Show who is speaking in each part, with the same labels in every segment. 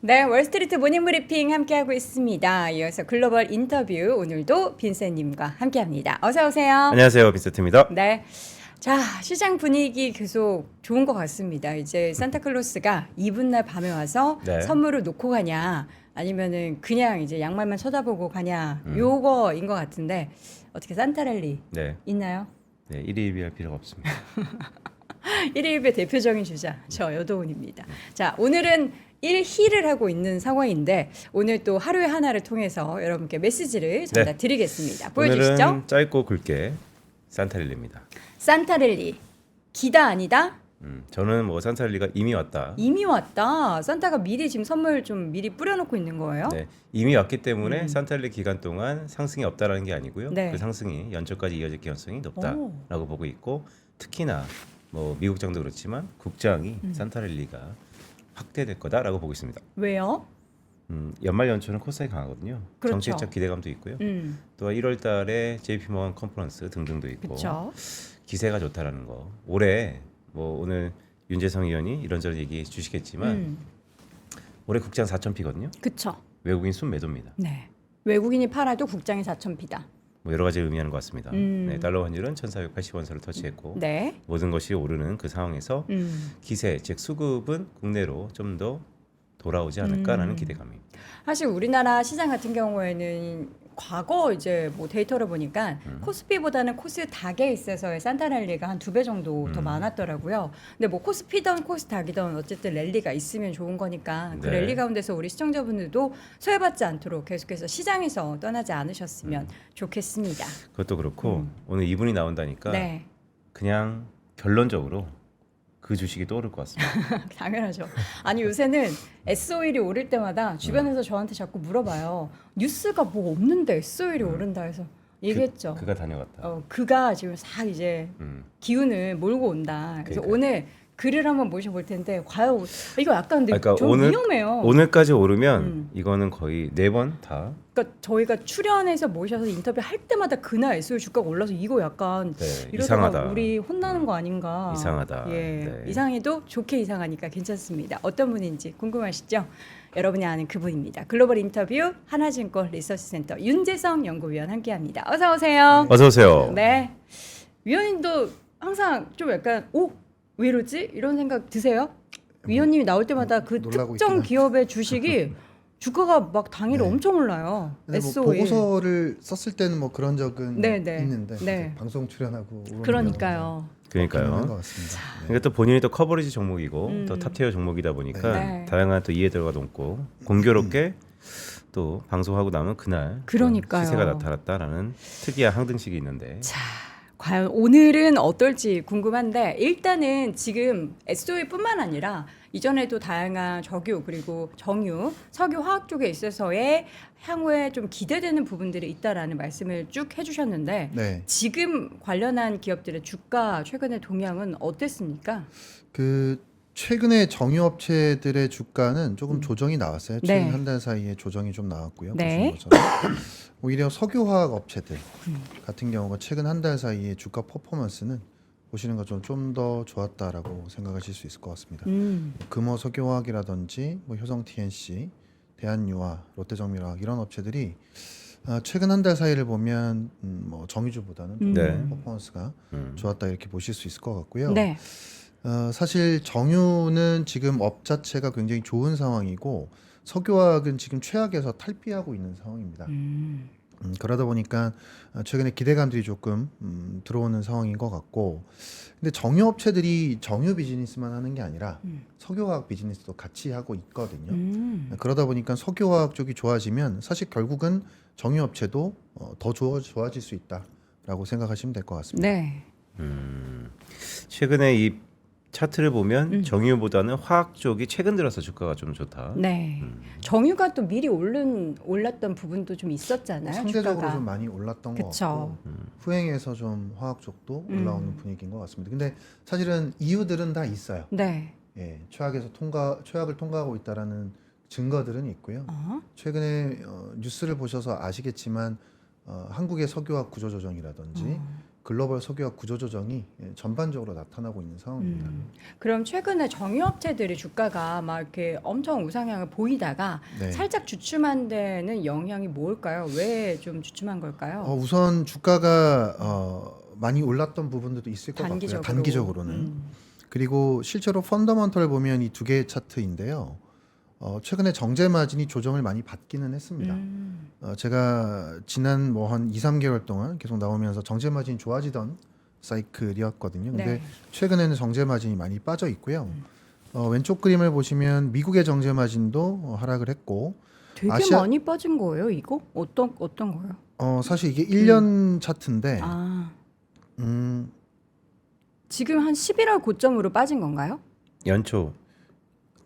Speaker 1: 네, 월스트리트 모닝 브리핑 함께하고 있습니다. 이어서 글로벌 인터뷰 오늘도 빈센님과 함께합니다. 어서 오세요.
Speaker 2: 안녕하세요, 빈센트입니다.
Speaker 1: 네, 자 시장 분위기 계속 좋은 것 같습니다. 이제 산타클로스가 이브날 밤에 와서
Speaker 2: 네.
Speaker 1: 선물을 놓고 가냐, 아니면은 그냥 이제 양말만 쳐다보고 가냐, 요거인 것 같은데 어떻게 산타랠리
Speaker 2: 네,
Speaker 1: 있나요?
Speaker 2: 네, 일희일비할 필요가 없습니다.
Speaker 1: 1위입의 대표적인 주자 저 여도훈입니다. 자, 오늘은 1희를 하고 있는 상황인데 오늘 또 하루의 하나를 통해서 여러분께 메시지를 전달드리겠습니다. 보여주시죠.
Speaker 2: 오늘은 짧고 굵게 산타랠리입니다.
Speaker 1: 산타랠리 기다 아니다?
Speaker 2: 저는 뭐 산타랠리가 이미 왔다.
Speaker 1: 이미 왔다. 산타가 미리 지금 선물 좀 미리 뿌려놓고 있는 거예요?
Speaker 2: 네, 이미 왔기 때문에 산타랠리 기간 동안 상승이 없다라는 게 아니고요.
Speaker 1: 네.
Speaker 2: 그 상승이 연초까지 이어질 가능성이
Speaker 1: 오.
Speaker 2: 높다라고 보고 있고, 특히나 뭐 미국장도 그렇지만 국장이 산타랠리가 확대될 거다라고 보고 있습니다.
Speaker 1: 왜요?
Speaker 2: 연말 연초는 코스닥이 강하거든요.
Speaker 1: 그렇죠.
Speaker 2: 정책적 기대감도 있고요. 또 1월달에 JP모건 컨퍼런스 등등도 있고
Speaker 1: 그렇죠.
Speaker 2: 기세가 좋다라는 거. 올해 뭐 오늘 윤재성 의원이 이런저런 얘기 주시겠지만 올해 국장 4,000피거든요.
Speaker 1: 그렇죠.
Speaker 2: 외국인 순매도입니다.
Speaker 1: 네. 외국인이 팔아도 국장이 4,000피다.
Speaker 2: 뭐 여러 가지 의미하는 것 같습니다. 네, 달러 환율은 1,480원선을 터치했고
Speaker 1: 네.
Speaker 2: 모든 것이 오르는 그 상황에서 기세, 즉 수급은 국내로 좀 더 돌아오지 않을까라는 기대감입니다.
Speaker 1: 사실 우리나라 시장 같은 경우에는 과거 이제 뭐 데이터를 보니까 코스피보다는 코스닥에 있어서의 산타랠리가 한 2배 정도 더 많았더라고요. 근데 뭐 코스피든 코스닥이든 어쨌든 랠리가 있으면 좋은 거니까 그
Speaker 2: 네.
Speaker 1: 랠리 가운데서 우리 시청자분들도 소외받지 않도록 계속해서 시장에서 떠나지 않으셨으면 좋겠습니다.
Speaker 2: 그것도 그렇고 오늘 이분이 나온다니까
Speaker 1: 네.
Speaker 2: 그냥 결론적으로 그 주식이 떠오를 것 같습니다.
Speaker 1: 당연하죠. 아니 요새는 S-오일이 오를 때마다 주변에서 저한테 자꾸 물어봐요. 뉴스가 뭐 없는데 S-오일이 오른다 해서 얘기했죠.
Speaker 2: 그가 다녀갔다.
Speaker 1: 그가 지금 싹 이제 기운을 몰고 온다. 그래서
Speaker 2: 그러니까요.
Speaker 1: 오늘 글을 한번 모셔볼 텐데 과연 이거 약간 근데
Speaker 2: 그러니까
Speaker 1: 좀 위험해요.
Speaker 2: 오늘까지 오르면 이거는 거의 4번 다
Speaker 1: 그러니까 저희가 출연해서 모셔서 인터뷰 할 때마다 그날 S-오일 주가가 올라서 이거 약간
Speaker 2: 네,
Speaker 1: 이러다가
Speaker 2: 이상하다.
Speaker 1: 우리 혼나는 거 아닌가.
Speaker 2: 이상하다.
Speaker 1: 예,
Speaker 2: 네.
Speaker 1: 이상해도 좋게 이상하니까 괜찮습니다. 어떤 분인지 궁금하시죠? 여러분이 아는 그분입니다. 글로벌 인터뷰 하나증권 리서치센터 윤재성 연구위원 함께합니다. 어서 오세요.
Speaker 2: 어서 오세요.
Speaker 1: 네, 위원님도 항상 좀 약간 왜 이러지? 이런 생각 드세요? 위원님이 나올 때마다 그
Speaker 3: 놀라고
Speaker 1: 특정
Speaker 3: 있긴
Speaker 1: 기업의 주식이 주가가 막 당일에
Speaker 3: 네.
Speaker 1: 엄청 올라요.
Speaker 3: 근데 뭐
Speaker 1: S-오일.
Speaker 3: 보고서를 썼을 때는 뭐 그런 적은
Speaker 1: 네, 네.
Speaker 3: 있는데
Speaker 1: 네.
Speaker 3: 이제 방송 출연하고 오르는
Speaker 1: 그러니까요.
Speaker 3: 경우는
Speaker 2: 그러니까요.
Speaker 3: 없는 것 같습니다. 네.
Speaker 2: 그러니까 또 본인이 또 커버리지 종목이고 또 탑티어 종목이다 보니까
Speaker 1: 네.
Speaker 2: 다양한 또 이해도가 높고 공교롭게 또 방송하고 나면 그날 또
Speaker 1: 그러니까요.
Speaker 2: 시세가 나타났다라는 특이한 항등식이 있는데
Speaker 1: 자, 과연 오늘은 어떨지 궁금한데 일단은 지금 S-오일뿐만 아니라 이전에도 다양한 적유 그리고 정유, 석유 화학 쪽에 있어서의 향후에 좀 기대되는 부분들이 있다라는 말씀을 쭉 해주셨는데
Speaker 3: 네.
Speaker 1: 지금 관련한 기업들의 주가 최근의 동향은 어땠습니까?
Speaker 3: 그 최근에 정유업체들의 주가는 조금 조정이 나왔어요. 최근
Speaker 1: 네.
Speaker 3: 한 달 사이에 조정이 좀 나왔고요.
Speaker 1: 네.
Speaker 3: 보시는 것처럼 오히려 석유화학 업체들 같은 경우가 최근 한 달 사이에 주가 퍼포먼스는 보시는 것처럼 좀 더 좋았다라고 생각하실 수 있을 것 같습니다. 금호 석유화학이라든지 뭐 효성 TNC, 대한유화, 롯데정밀화학 이런 업체들이 최근 한 달 사이를 보면 뭐 정유주보다는 좀
Speaker 2: 네.
Speaker 3: 퍼포먼스가 좋았다 이렇게 보실 수 있을 것 같고요.
Speaker 1: 네.
Speaker 3: 사실 정유는 지금 업 자체가 굉장히 좋은 상황이고 석유화학은 지금 최악에서 탈피하고 있는 상황입니다. 그러다 보니까 최근에 기대감들이 조금 들어오는 상황인 것 같고, 근데 정유업체들이 정유 비즈니스만 하는 게 아니라 석유화학 비즈니스도 같이 하고 있거든요. 그러다 보니까 석유화학 쪽이 좋아지면 사실 결국은 정유업체도 더 좋아질 수 있다라고 생각하시면 될 것 같습니다.
Speaker 1: 네.
Speaker 2: 최근에 이 차트를 보면 정유보다는 화학 쪽이 최근 들어서 주가가 좀 좋다.
Speaker 1: 네. 정유가 또 미리 올랐던 부분도 좀 있었잖아요.
Speaker 3: 상대적으로
Speaker 1: 주가가.
Speaker 3: 좀 많이 올랐던 것
Speaker 1: 그쵸.
Speaker 3: 같고 후행해서 좀 화학 쪽도 올라오는 분위기인 것 같습니다. 근데 사실은 이유들은 다 있어요.
Speaker 1: 네.
Speaker 3: 예, 최악을 통과하고 있다라는 증거들은 있고요. 최근에 뉴스를 보셔서 아시겠지만 한국의 석유화학 구조조정이라든지 글로벌 석유화 구조조정이 전반적으로 나타나고 있는 상황입니다.
Speaker 1: 그럼 최근에 정유업체들이 주가가 막 이렇게 엄청 우상향을 보이다가
Speaker 3: 네.
Speaker 1: 살짝 주춤한 데는 영향이 뭘까요? 왜 좀 주춤한 걸까요?
Speaker 3: 우선 주가가 많이 올랐던 부분들도 있을 것 같고요. 단기적으로는. 그리고 실제로 펀더먼털 보면 이 두 개의 차트인데요. 최근에 정제 마진이 조정을 많이 받기는 했습니다. 제가 지난 뭐 한 2, 3개월 동안 계속 나오면서 정제 마진이 좋아지던 사이클이었거든요. 근데
Speaker 1: 네.
Speaker 3: 최근에는 정제 마진이 많이 빠져 있고요. 왼쪽 그림을 보시면 미국의 정제 마진도 하락을 했고
Speaker 1: 되게
Speaker 3: 아시아-
Speaker 1: 많이 빠진 거예요, 이거? 어떤 거예요?
Speaker 3: 사실 이게 1년 차트인데
Speaker 1: 아,
Speaker 3: 음,
Speaker 1: 지금 한 11월 고점으로 빠진 건가요?
Speaker 2: 연초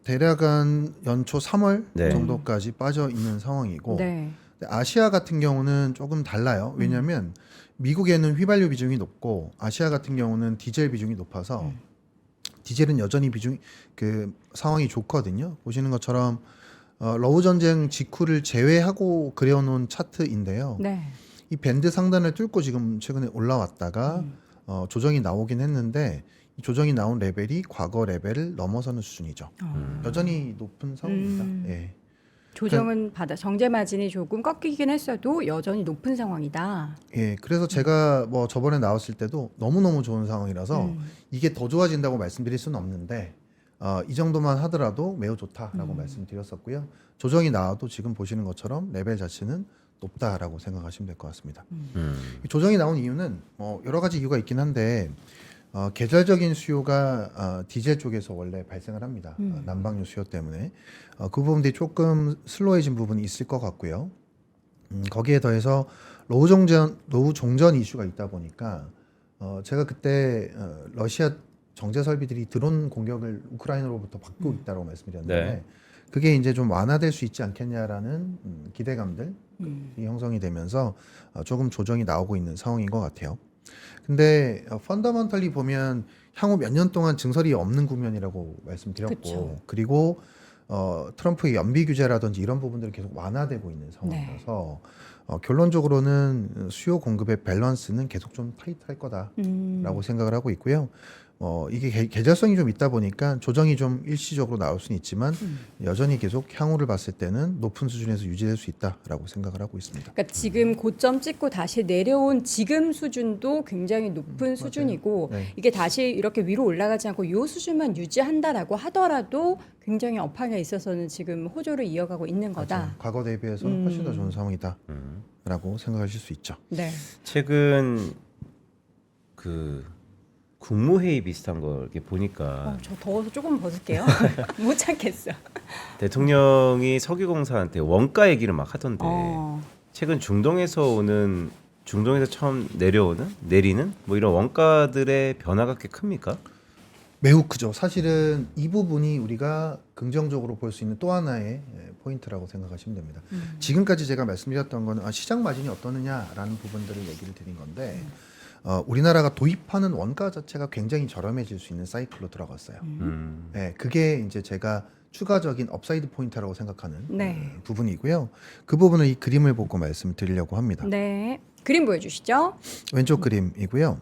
Speaker 3: 대략 한 연초 3월
Speaker 2: 네.
Speaker 3: 정도까지 빠져 있는 상황이고
Speaker 1: 네.
Speaker 3: 근데 아시아 같은 경우는 조금 달라요. 왜냐하면 미국에는 휘발유 비중이 높고 아시아 같은 경우는 디젤 비중이 높아서 디젤은 여전히 비중 그 상황이 좋거든요. 보시는 것처럼 러우 전쟁 직후를 제외하고 그려놓은 차트인데요.
Speaker 1: 네.
Speaker 3: 이 밴드 상단을 뚫고 지금 최근에 올라왔다가 조정이 나오긴 했는데 이 조정이 나온 레벨이 과거 레벨을 넘어서는 수준이죠. 여전히 높은 상황입니다. 예.
Speaker 1: 조정은 받아 정제 마진이 조금 꺾이긴 했어도 여전히 높은 상황이다.
Speaker 3: 예, 그래서 제가 뭐 저번에 나왔을 때도 너무너무 좋은 상황이라서 이게 더 좋아진다고 말씀드릴 수는 없는데 이 정도만 하더라도 매우 좋다라고 말씀드렸었고요. 조정이 나와도 지금 보시는 것처럼 레벨 자체는 높다라고 생각하시면 될 것 같습니다. 이 조정이 나온 이유는 여러 가지 이유가 있긴 한데 계절적인 수요가 디젤 쪽에서 원래 발생을 합니다. 난방유 수요 때문에 그 부분들이 조금 슬로해진 부분이 있을 것 같고요. 거기에 더해서 노후 종전 이슈가 있다 보니까 제가 그때 러시아 정제 설비들이 드론 공격을 우크라이나로부터 받고 있다고 말씀드렸는데
Speaker 2: 네.
Speaker 3: 그게 이제 좀 완화될 수 있지 않겠냐라는 기대감들이 형성이 되면서 조금 조정이 나오고 있는 상황인 것 같아요. 근데 펀더먼털리 보면 향후 몇 년 동안 증설이 없는 국면이라고 말씀드렸고
Speaker 1: 그쵸.
Speaker 3: 그리고 트럼프의 연비 규제라든지 이런 부분들이 계속 완화되고 있는 상황이라서 결론적으로는 수요 공급의 밸런스는 계속 좀 타이트할 거다라고 생각을 하고 있고요. 이게 계절성이 좀 있다 보니까 조정이 좀 일시적으로 나올 수는 있지만 여전히 계속 향후를 봤을 때는 높은 수준에서 유지될 수 있다라고 생각을 하고 있습니다.
Speaker 1: 그러니까 지금 고점 찍고 다시 내려온 지금 수준도 굉장히 높은 수준이고
Speaker 3: 네.
Speaker 1: 이게 다시 이렇게 위로 올라가지 않고 이 수준만 유지한다라고 하더라도 굉장히 업황에 있어서는 지금 호조를 이어가고 있는 거다.
Speaker 3: 맞아요. 과거 대비해서는 훨씬 더 좋은 상황이다라고 생각하실 수 있죠.
Speaker 1: 네.
Speaker 2: 최근 그 국무회의 비슷한 걸 이렇게 보니까
Speaker 1: 저 더워서 조금 벗을게요. 못 참겠어.
Speaker 2: 대통령이 석유공사한테 원가 얘기를 막 하던데
Speaker 1: 어.
Speaker 2: 최근 중동에서 처음 내리는 뭐 이런 원가들의 변화가 꽤 큽니까?
Speaker 3: 매우 크죠. 사실은 이 부분이 우리가 긍정적으로 볼 수 있는 또 하나의 포인트라고 생각하시면 됩니다. 지금까지 제가 말씀드렸던 거는 시장 마진이 어떠느냐라는 부분들을 얘기를 드린 건데 우리나라가 도입하는 원가 자체가 굉장히 저렴해질 수 있는 사이클로 들어갔어요. 네, 그게 이제 제가 추가적인 업사이드 포인트라고 생각하는
Speaker 1: 네.
Speaker 3: 부분이고요. 그 부분을 이 그림을 보고 말씀드리려고 합니다.
Speaker 1: 네. 그림 보여주시죠.
Speaker 3: 왼쪽 그림이고요.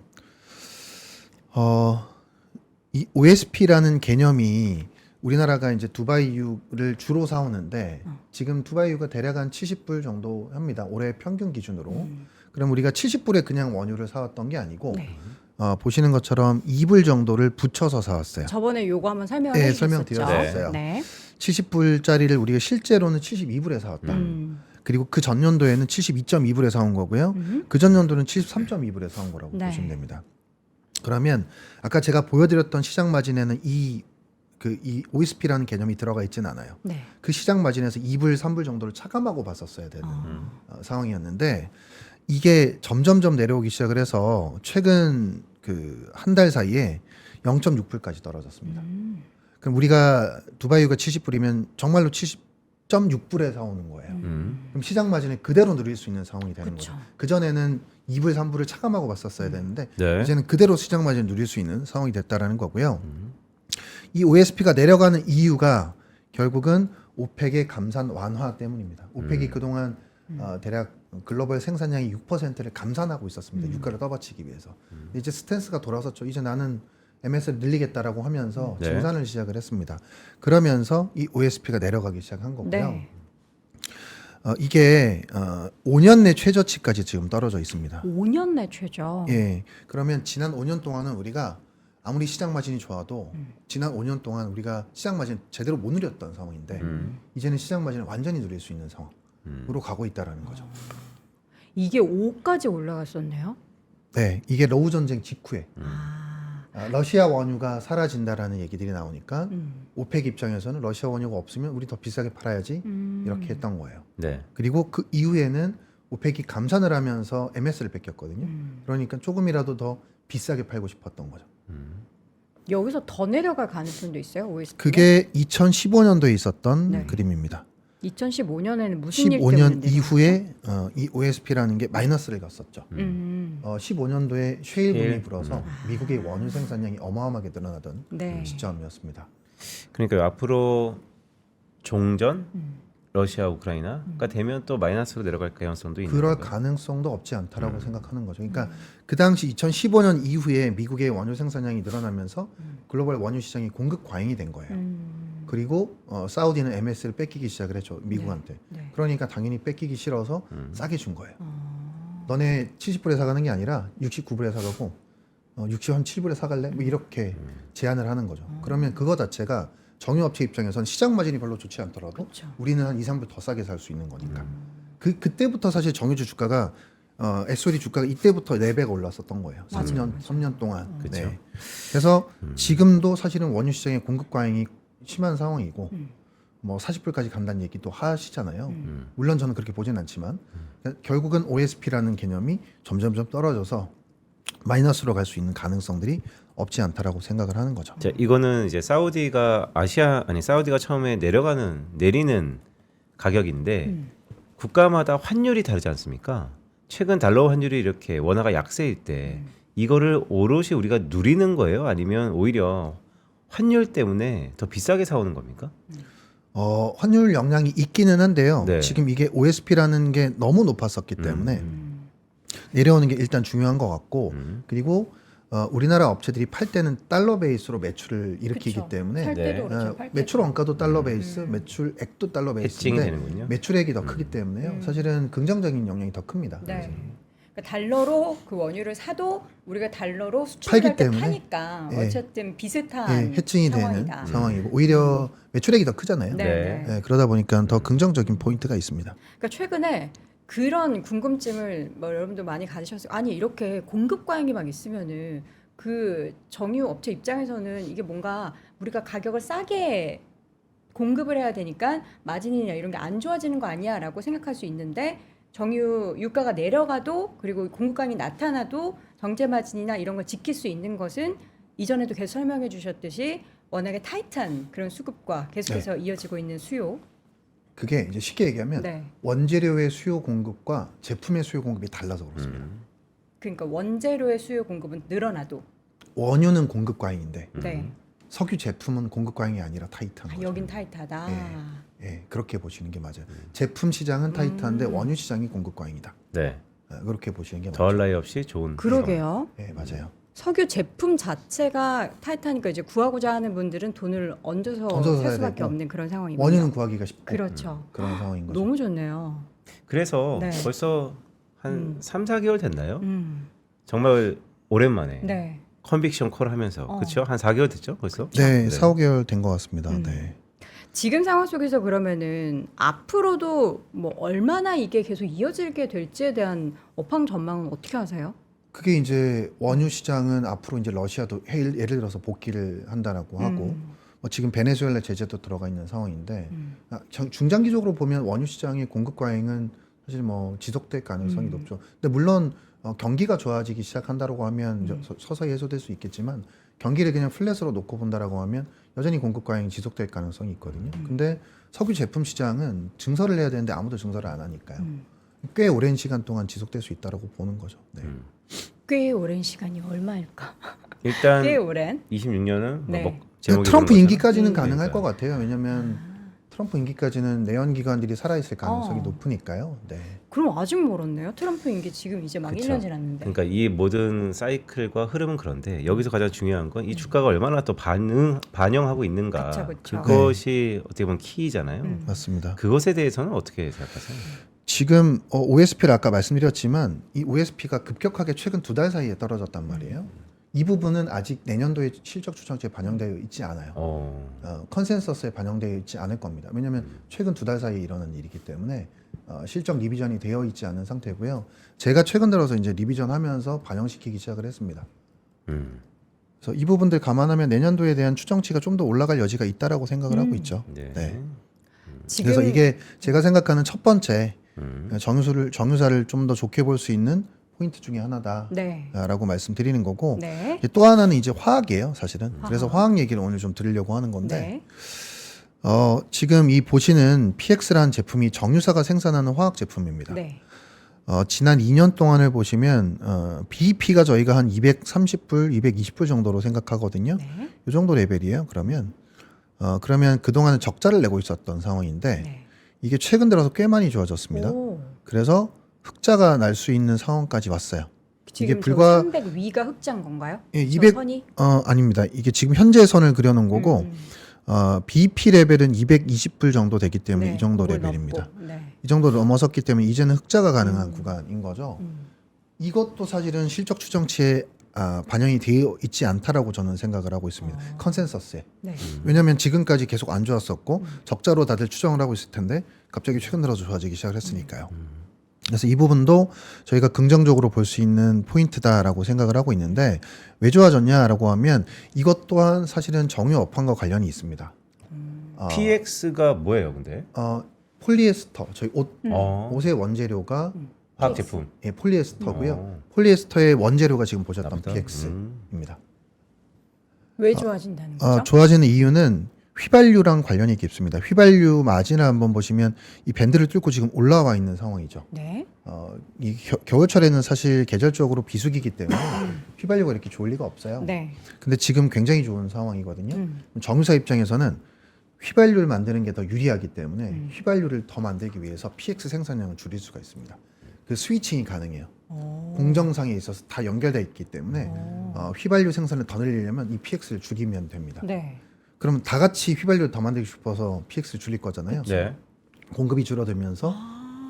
Speaker 3: 이 OSP라는 개념이 우리나라가 이제 두바이유를 주로 사오는데 지금 두바이유가 대략 한 70불 정도 합니다. 올해 평균 기준으로. 그럼 우리가 70불에 그냥 원유를 사왔던 게 아니고
Speaker 1: 네.
Speaker 3: 보시는 것처럼 2불 정도를 붙여서 사왔어요.
Speaker 1: 저번에 요거 한번 설명해
Speaker 3: 네,
Speaker 1: 주셨었죠.
Speaker 3: 설명드렸어요.
Speaker 1: 네.
Speaker 3: 70불짜리를 우리가 실제로는 72불에 사왔다. 그리고 그 전년도에는 72.2불에 사온 거고요. 그 전년도는 73.2불에 사온 거라고
Speaker 1: 네.
Speaker 3: 보시면 됩니다. 그러면 아까 제가 보여드렸던 시장 마진에는 이 OSP라는 개념이 들어가 있지는 않아요.
Speaker 1: 네.
Speaker 3: 그 시장 마진에서 2불, 3불 정도를 차감하고 봤었어야 되는 상황이었는데 이게 점점점 내려오기 시작을 해서 최근 그 한 달 사이에 0.6불까지 떨어졌습니다. 그럼 우리가 두바이유가 70불이면 정말로 70.6불에 사오는 거예요. 그럼 시장 마진을 그대로 누릴 수 있는 상황이 되는
Speaker 1: 그쵸.
Speaker 3: 거죠. 그 전에는 2불, 3불을 차감하고 봤었어야 되는데
Speaker 2: 네.
Speaker 3: 이제는 그대로 시장 마진을 누릴 수 있는 상황이 됐다라는 거고요. 이 OSP가 내려가는 이유가 결국은 오펙의 감산 완화 때문입니다. 오펙이 그동안 대략 글로벌 생산량이 6%를 감산하고 있었습니다. 유가를 떠받치기 위해서. 이제 스탠스가 돌아섰죠. 이제 나는 MS를 늘리겠다라고 하면서
Speaker 2: 네.
Speaker 3: 증산을 시작을 했습니다. 그러면서 이 OSP가 내려가기 시작한 거고요.
Speaker 1: 네.
Speaker 3: 이게 5년 내 최저치까지 지금 떨어져 있습니다.
Speaker 1: 5년 내 최저.
Speaker 3: 예. 그러면 지난 5년 동안은 우리가 아무리 시장 마진이 좋아도 지난 5년 동안 우리가 시장 마진 제대로 못 누렸던 상황인데 이제는 시장 마진을 완전히 누릴 수 있는 상황으로 가고 있다라는 거죠.
Speaker 1: 이게 5까지 올라갔었네요.
Speaker 3: 네, 이게 러우 전쟁 직후에
Speaker 1: 아.
Speaker 3: 러시아 원유가 사라진다라는 얘기들이 나오니까
Speaker 1: 음.
Speaker 3: 오펙 입장에서는 러시아 원유가 없으면 우리 더 비싸게 팔아야지 이렇게 했던 거예요.
Speaker 2: 네.
Speaker 3: 그리고 그 이후에는 오펙이 감산을 하면서 MS를 뺏겼거든요.
Speaker 1: 음.
Speaker 3: 그러니까 조금이라도 더 비싸게 팔고 싶었던 거죠.
Speaker 1: 여기서 더 내려갈 가능성도 있어요. OSP.
Speaker 3: 그게 2015년도에 있었던
Speaker 1: 네.
Speaker 3: 그림입니다.
Speaker 1: 2015년에는 무슨 일 때문에
Speaker 3: 15년 이후에 이 OSP라는 게 마이너스를 갔었죠. 15년도에 쉐일 붐이
Speaker 2: 쉐일.
Speaker 3: 불어서 미국의 원유 생산량이 어마어마하게 늘어나던
Speaker 1: 네.
Speaker 3: 시점이었습니다.
Speaker 2: 그러니까 앞으로 종전
Speaker 1: 음.
Speaker 2: 러시아 우크라이나가 되면 또 마이너스로 내려갈 가능성도 있는
Speaker 3: 그럴
Speaker 2: 건가요?
Speaker 3: 가능성도 없지 않다라고 생각하는 거죠. 그러니까 그 당시 2015년 이후에 미국의 원유 생산량이 늘어나면서 글로벌 원유 시장이 공급 과잉이 된 거예요. 그리고 사우디는 MS를 뺏기기 시작을 했죠. 미국한테.
Speaker 1: 네.
Speaker 3: 그러니까 당연히 뺏기기 싫어서 싸게 준 거예요.
Speaker 1: 어.
Speaker 3: 너네 70불에 사가는 게 아니라 69불에 사가고 67불에 사갈래? 뭐 이렇게 제안을 하는 거죠. 그러면 그거 자체가 정유업체 입장에서는 시장 마진이 별로 좋지 않더라도
Speaker 1: 그렇죠.
Speaker 3: 우리는 한 2, 3불 더 싸게 살 수 있는 거니까. 그때부터 사실 정유주 주가가 SOD 주가가 이때부터 4배가 올랐었던 거예요. 3년 동안.
Speaker 2: 그쵸.
Speaker 3: 네. 그래서 지금도 사실은 원유 시장의 공급 과잉이 심한 상황이고 뭐 40불까지 간다는 얘기도 하시잖아요. 물론 저는 그렇게 보진 않지만 결국은 OSP라는 개념이 점점점 떨어져서 마이너스로 갈 수 있는 가능성들이 없지 않다라고 생각을 하는 거죠.
Speaker 2: 자, 이거는 이제 사우디가 사우디가 처음에 내리는 가격인데 국가마다 환율이 다르지 않습니까? 최근 달러 환율이 이렇게 원화가 약세일 때 이거를 오롯이 우리가 누리는 거예요? 아니면 오히려 환율 때문에 더 비싸게 사오는 겁니까?
Speaker 3: 환율 영향이 있기는 한데요.
Speaker 2: 네.
Speaker 3: 지금 이게 OSP라는 게 너무 높았었기 때문에 내려오는 게 일단 중요한 것 같고 그리고 우리나라 업체들이 팔 때는 달러 베이스로 매출을 일으키기
Speaker 1: 그쵸.
Speaker 3: 때문에
Speaker 1: 살 때도
Speaker 2: 네.
Speaker 1: 그렇죠. 팔 때도.
Speaker 3: 매출 원가도 달러 베이스, 매출액도 달러
Speaker 2: 해칭이
Speaker 3: 베이스인데
Speaker 2: 되는군요.
Speaker 3: 매출액이 더 크기 때문에요. 사실은 긍정적인 영향이 더 큽니다.
Speaker 1: 네. 그러니까 달러로 그 원유를 사도 우리가 달러로 수출을
Speaker 3: 팔기
Speaker 1: 할 때
Speaker 3: 때문에.
Speaker 1: 파니까
Speaker 3: 예.
Speaker 1: 어쨌든 비슷한
Speaker 3: 예, 해칭이
Speaker 1: 상황이다.
Speaker 3: 되는 상황이고 오히려 매출액이 더 크잖아요.
Speaker 1: 네.
Speaker 2: 네.
Speaker 1: 네.
Speaker 3: 그러다 보니까 더 긍정적인 포인트가 있습니다.
Speaker 1: 그러니까 최근에 그런 궁금증을 뭐 여러분들 많이 가지셨어요. 아니 이렇게 공급 과잉이 막 있으면은 그 정유 업체 입장에서는 이게 뭔가 우리가 가격을 싸게 공급을 해야 되니까 마진이나 이런 게 안 좋아지는 거 아니야라고 생각할 수 있는데 정유 유가가 내려가도 그리고 공급 과잉이 나타나도 정제 마진이나 이런 걸 지킬 수 있는 것은 이전에도 계속 설명해 주셨듯이 워낙에 타이트한 그런 수급과 계속해서 이어지고 있는 수요.
Speaker 3: 그게 이제 쉽게 얘기하면
Speaker 1: 네.
Speaker 3: 원재료의 수요 공급과 제품의 수요 공급이 달라서 그렇습니다.
Speaker 1: 그러니까 원재료의 수요 공급은 늘어나도
Speaker 3: 원유는 공급 과잉인데
Speaker 1: 네.
Speaker 3: 석유 제품은 공급 과잉이 아니라 타이트한
Speaker 1: 아,
Speaker 3: 거죠.
Speaker 1: 여긴 타이트하다.
Speaker 3: 예, 그렇게 보시는 게 맞아요. 제품 시장은 타이트한데 원유 시장이 공급 과잉이다.
Speaker 2: 네.
Speaker 3: 그렇게 보시는 게
Speaker 2: 더할
Speaker 3: 맞죠.
Speaker 2: 나위 없이 좋은.
Speaker 1: 그러게요.
Speaker 3: 예, 맞아요.
Speaker 1: 석유 제품 자체가 타이트하니까 이제 구하고자 하는 분들은 돈을 얹어서
Speaker 3: 얹어서
Speaker 1: 살
Speaker 3: 사야
Speaker 1: 수밖에
Speaker 3: 되고,
Speaker 1: 없는 그런 상황입니다.
Speaker 3: 원유는 구하기가 쉽고
Speaker 1: 그렇죠.
Speaker 3: 그런 상황인 거죠.
Speaker 1: 너무 좋네요.
Speaker 2: 그래서
Speaker 1: 네.
Speaker 2: 벌써 한 3, 4개월 됐나요?
Speaker 1: 음.
Speaker 2: 정말 오랜만에
Speaker 1: 네.
Speaker 2: 컨빅션 콜 하면서 그렇죠? 한 4개월 됐죠? 벌써?
Speaker 3: 네, 4, 5개월 된 것 같습니다. 네.
Speaker 1: 지금 상황 속에서 그러면은 앞으로도 뭐 얼마나 이게 계속 이어지게 될지에 대한 업황 전망은 어떻게 하세요?
Speaker 3: 그게 이제 원유 시장은 앞으로 이제 러시아도 예를 들어서 복귀를 한다라고 하고 뭐 지금 베네수엘라 제재도 들어가 있는 상황인데 중장기적으로 보면 원유 시장의 공급 과잉은 사실 뭐 지속될 가능성이 높죠. 근데 물론 경기가 좋아지기 시작한다라고 하면 이제 서서히 해소될 수 있겠지만 경기를 그냥 플랫으로 놓고 본다라고 하면 여전히 공급 과잉이 지속될 가능성이 있거든요. 근데 석유 제품 시장은 증설을 해야 되는데 아무도 증설을 안 하니까요. 꽤 오랜 시간 동안 지속될 수 있다라고 보는 거죠. 네.
Speaker 1: 꽤 오랜 시간이 얼마일까?
Speaker 2: 일단
Speaker 1: 꽤 오랜.
Speaker 2: 26년은
Speaker 1: 네.
Speaker 2: 뭐 제목이
Speaker 3: 트럼프
Speaker 2: 그런
Speaker 3: 임기까지는
Speaker 2: 거잖아요.
Speaker 3: 가능할
Speaker 2: 그러니까요.
Speaker 3: 것 같아요. 왜냐하면 트럼프 임기까지는 내연 기관들이 살아있을 가능성이
Speaker 1: 어.
Speaker 3: 높으니까요. 네.
Speaker 1: 그럼 아직 멀었네요. 트럼프 임기 지금 이제 막
Speaker 2: 그쵸.
Speaker 1: 1년 지났는데.
Speaker 2: 그러니까 이 모든 사이클과 흐름은 그런데 여기서 가장 중요한 건 이 주가가 얼마나 또 반영하고 있는가.
Speaker 1: 그쵸, 그쵸.
Speaker 2: 그것이 어떻게 보면 키잖아요.
Speaker 3: 맞습니다.
Speaker 2: 그것에 대해서는 어떻게 생각하세요?
Speaker 3: 지금 OSP를 아까 말씀드렸지만 이 OSP가 급격하게 최근 2달 사이에 떨어졌단 말이에요. 이 부분은 아직 내년도에 실적 추정치에 반영되어 있지 않아요. 컨센서스에 반영되어 있지 않을 겁니다. 왜냐하면 최근 2달 사이에 일어난 일이기 때문에 실적 리비전이 되어 있지 않은 상태고요. 제가 최근 들어서 이제 리비전하면서 반영시키기 시작을 했습니다.
Speaker 2: 음.
Speaker 3: 그래서 이 부분들 감안하면 내년도에 대한 추정치가 좀 더 올라갈 여지가 있다라고 생각을 하고 있죠.
Speaker 2: 네.
Speaker 3: 네.
Speaker 1: 지금
Speaker 3: 그래서 이게 제가 생각하는 첫 번째
Speaker 2: 음.
Speaker 3: 정유사를 좀 더 좋게 볼 수 있는 포인트 중에 하나다라고
Speaker 1: 네.
Speaker 3: 말씀드리는 거고
Speaker 1: 네.
Speaker 3: 또 하나는 이제 화학이에요, 사실은. 그래서
Speaker 1: 아하.
Speaker 3: 화학 얘기를 오늘 좀 드리려고 하는 건데
Speaker 1: 네.
Speaker 3: 지금 이 보시는 PX라는 제품이 정유사가 생산하는 화학 제품입니다.
Speaker 1: 네.
Speaker 3: 지난 2년 동안을 보시면 BEP가 저희가 한 230불, 220불 정도로 생각하거든요.
Speaker 1: 네.
Speaker 3: 이 정도 레벨이에요. 그러면 그동안은 적자를 내고 있었던 상황인데
Speaker 1: 네.
Speaker 3: 이게 최근 들어서 꽤 많이 좋아졌습니다.
Speaker 1: 오.
Speaker 3: 그래서 흑자가 날 수 있는 상황까지 왔어요.
Speaker 1: 지금
Speaker 3: 불과-
Speaker 1: 300 위가 흑자인 건가요?
Speaker 3: 예,
Speaker 1: 저
Speaker 3: 200
Speaker 1: 선이?
Speaker 3: 아닙니다. 이게 지금 현재 선을 그려놓은 거고
Speaker 1: 음.
Speaker 3: BEP 레벨은 220불 정도 되기 때문에
Speaker 1: 네,
Speaker 3: 이 정도
Speaker 1: 그걸
Speaker 3: 레벨입니다.
Speaker 1: 넘고. 네.
Speaker 3: 이 정도 넘어섰기 때문에 이제는 흑자가 가능한 구간인 거죠.
Speaker 1: 음.
Speaker 3: 이것도 사실은 실적 추정치에 반영이 되어 있지 않다라고 저는 생각을 하고 있습니다. 컨센서스에.
Speaker 1: 네.
Speaker 3: 왜냐하면 지금까지 계속 안 좋았었고 적자로 다들 추정을 하고 있을 텐데 갑자기 최근 들어서 좋아지기 시작을 했으니까요. 그래서 이 부분도 저희가 긍정적으로 볼 수 있는 포인트다라고 생각을 하고 있는데 왜 좋아졌냐라고 하면 이것 또한 사실은 정유 업황과 관련이 있습니다.
Speaker 2: PX가 뭐예요, 근데?
Speaker 3: 폴리에스터 저희
Speaker 2: 어.
Speaker 3: 옷의 원재료가
Speaker 2: 화학 제품.
Speaker 3: 예, 폴리에스터고요.
Speaker 2: 어.
Speaker 3: 폴리에스터의 원재료가 지금 보셨던
Speaker 2: 나쁘다.
Speaker 3: PX입니다.
Speaker 1: 왜 좋아진다는 거죠?
Speaker 3: 좋아지는 이유는 휘발유랑 관련이 깊습니다. 휘발유 마진을 한번 보시면 이 밴드를 뚫고 지금 올라와 있는 상황이죠.
Speaker 1: 네.
Speaker 3: 이 겨울철에는 사실 계절적으로 비수기이기 때문에 휘발유가 이렇게 좋을 리가 없어요.
Speaker 1: 네.
Speaker 3: 근데 지금 굉장히 좋은 상황이거든요.
Speaker 1: 음.
Speaker 3: 정유사 입장에서는 휘발유를 만드는 게 더 유리하기 때문에 휘발유를 더 만들기 위해서 PX 생산량을 줄일 수가 있습니다. 그 스위칭이 가능해요. 공정상에 있어서 다 연결되어 있기 때문에 휘발유 생산을 더 늘리려면 이 PX를 줄이면 됩니다.
Speaker 1: 네.
Speaker 3: 그러면 다 같이 휘발유를 더 만들고 싶어서 PX를 줄일 거잖아요.
Speaker 2: 네.
Speaker 3: 공급이 줄어들면서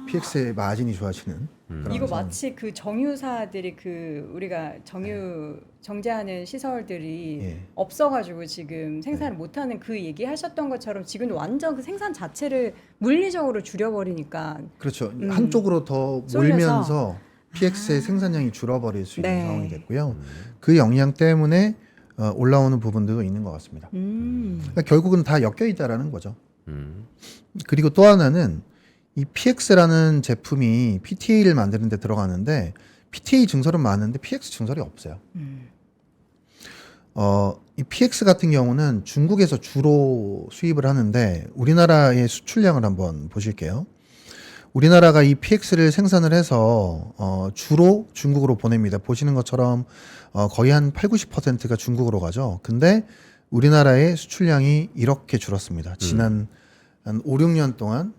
Speaker 3: PX의 마진이 좋아지는 그런
Speaker 1: 이거
Speaker 3: 상황.
Speaker 1: 마치 그 정유사들이 그 우리가 정유 정제하는 시설들이
Speaker 3: 예.
Speaker 1: 없어가지고 지금 생산을 못하는 그 얘기하셨던 것처럼 지금 완전 그 생산 자체를 물리적으로 줄여버리니까
Speaker 3: 그렇죠. 한쪽으로 더
Speaker 1: 쏠려서.
Speaker 3: 몰면서 PX의 생산량이 줄어버릴 수 있는
Speaker 1: 네.
Speaker 3: 상황이 됐고요. 그 영향 때문에 올라오는 부분들도 있는 것 같습니다. 그러니까 결국은 다 엮여 있다라는 거죠. 그리고 또 하나는 이 PX라는 제품이 PTA를 만드는 데 들어가는데 PTA 증설은 많은데 PX 증설이 없어요. 이 PX 같은 경우는 중국에서 주로 수입을 하는데 우리나라의 수출량을 한번 보실게요. 우리나라가 이 PX를 생산을 해서 주로 중국으로 보냅니다. 보시는 것처럼 거의 한 80-90%가 중국으로 가죠. 근데 우리나라의 수출량이 이렇게 줄었습니다. 지난 한 5-6년 동안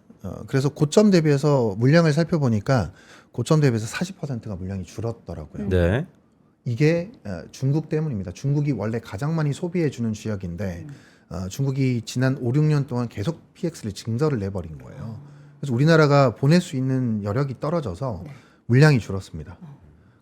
Speaker 3: 그래서 고점 대비해서 물량을 살펴보니까 고점 대비해서 40%가 물량이 줄었더라고요.
Speaker 2: 네.
Speaker 3: 이게 중국 때문입니다. 중국이 원래 가장 많이 소비해 주는 지역인데 중국이 지난 5-6년 동안 계속 PX를 증설을 내버린 거예요. 그래서 우리나라가 보낼 수 있는 여력이 떨어져서 물량이 줄었습니다.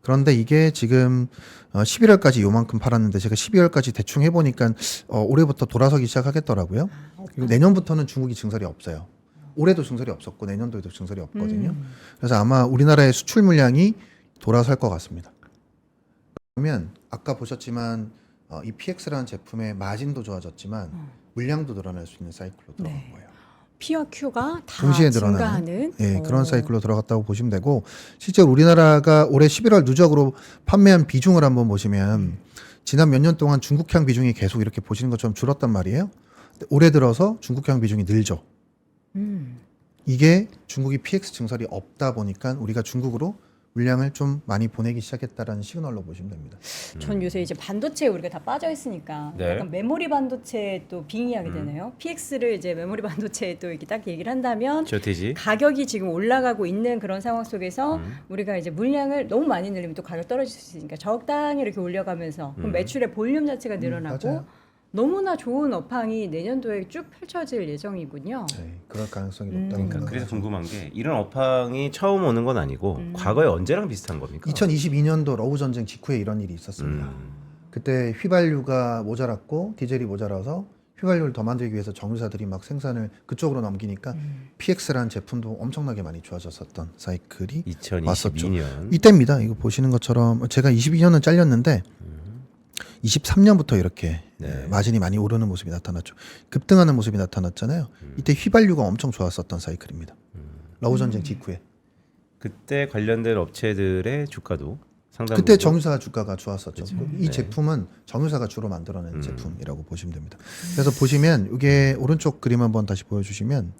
Speaker 3: 그런데 이게 지금 11월까지 요만큼 팔았는데 제가 12월까지 대충 해보니까 올해부터 돌아서기 시작하겠더라고요. 그리고 내년부터는 중국이 증설이 없어요. 올해도 증설이 없었고 내년도에도 증설이 없거든요. 그래서 아마 우리나라의 수출 물량이 돌아설 것 같습니다. 그러면 아까 보셨지만 이 PX라는 제품의 마진도 좋아졌지만 물량도 늘어날 수 있는 사이클로 들어간
Speaker 1: 네.
Speaker 3: 거예요.
Speaker 1: P와 Q가 다
Speaker 3: 동시에
Speaker 1: 증가하는
Speaker 3: 늘어나는 그런 사이클로 들어갔다고 보시면 되고 실제로 우리나라가 올해 11월 누적으로 판매한 비중을 한번 보시면 지난 몇 년 동안 중국향 비중이 계속 이렇게 보시는 것처럼 줄었단 말이에요. 올해 들어서 중국향 비중이 늘죠. 이게 중국이 PX 증설이 없다 보니까 우리가 중국으로 물량을 좀 많이 보내기 시작했다라는 시그널로 보시면 됩니다.
Speaker 1: 전 요새 이제 반도체에 우리가 다 빠져 있으니까
Speaker 2: 네.
Speaker 1: 약간 메모리 반도체에 또 빙의하게 되네요. PX를 이제 메모리 반도체에 또 이렇게 딱 얘기를 한다면
Speaker 2: 쇼티지.
Speaker 1: 가격이 지금 올라가고 있는 그런 상황 속에서 우리가 이제 물량을 너무 많이 늘리면 또 가격 떨어질 수 있으니까 적당히 이렇게 올려가면서 그럼 매출의 볼륨 자체가 늘어나고
Speaker 3: 맞아요.
Speaker 1: 너무나 좋은 업황이 내년도에 쭉 펼쳐질 예정이군요.
Speaker 3: 네, 그럴 가능성이 높다고
Speaker 2: 그러니까
Speaker 3: 생각합니다.
Speaker 2: 그래서 궁금한 게 이런 업황이 처음 오는 건 아니고 과거에 언제랑 비슷한 겁니까?
Speaker 3: 2022년도 러우 전쟁 직후에 이런 일이 있었습니다. 그때 휘발유가 모자랐고 디젤이 모자라서 휘발유를 더 만들기 위해서 정유사들이 막 생산을 그쪽으로 넘기니까 PX라는 제품도 엄청나게 많이 좋아졌었던 사이클이 왔었죠.
Speaker 2: 2022년.
Speaker 3: 이때입니다. 이거 보시는 것처럼 제가 22년은 잘렸는데 23년부터 이렇게
Speaker 2: 네.
Speaker 3: 마진이 많이 오르는 모습이 나타났죠. 급등하는 모습이 나타났잖아요. 이때 휘발유가 엄청 좋았었던 사이클입니다. 러우 전쟁 직후에.
Speaker 2: 그때 관련된 업체들의 주가도 상당
Speaker 3: 그때
Speaker 2: 부분-
Speaker 3: 정유사 주가가 좋았었죠. 이
Speaker 2: 네.
Speaker 3: 제품은 정유사가 주로 만들어낸 제품이라고 보시면 됩니다. 그래서 보시면 이게 오른쪽 그림 한번 다시 보여주시면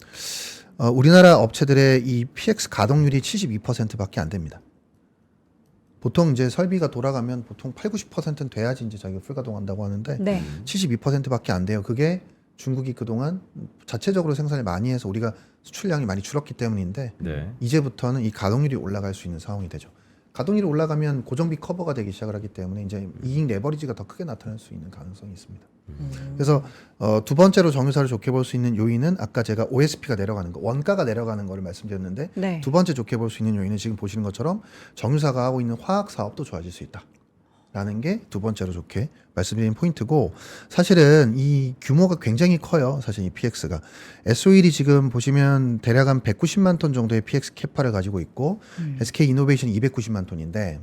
Speaker 3: 우리나라 업체들의 이 PX 가동률이 72%밖에 안 됩니다. 보통 이제 설비가 돌아가면 보통 8, 90%는 돼야지 이제 자기가 풀가동한다고 하는데
Speaker 1: 네.
Speaker 3: 72%밖에 안 돼요. 그게 중국이 그동안 자체적으로 생산을 많이 해서 우리가 수출량이 많이 줄었기 때문인데
Speaker 2: 네.
Speaker 3: 이제부터는 이 가동률이 올라갈 수 있는 상황이 되죠. 가동률이 올라가면 고정비 커버가 되기 시작을 하기 때문에 이제 이익 레버리지가 더 크게 나타날 수 있는 가능성이 있습니다. 그래서 두 번째로 정유사를 좋게 볼 수 있는 요인은 아까 제가 OSP가 내려가는 거, 원가가 내려가는 거를 말씀드렸는데
Speaker 1: 네.
Speaker 3: 두 번째 좋게 볼 수 있는 요인은 지금 보시는 것처럼 정유사가 하고 있는 화학 사업도 좋아질 수 있다. 라는 게 두 번째로 좋게 말씀드린 포인트고 사실은 이 규모가 굉장히 커요. 사실 이 PX가 SO일이 지금 보시면 대략 한 190만 톤 정도의 PX 캐파를 가지고 있고 SK 이노베이션이 290만 톤인데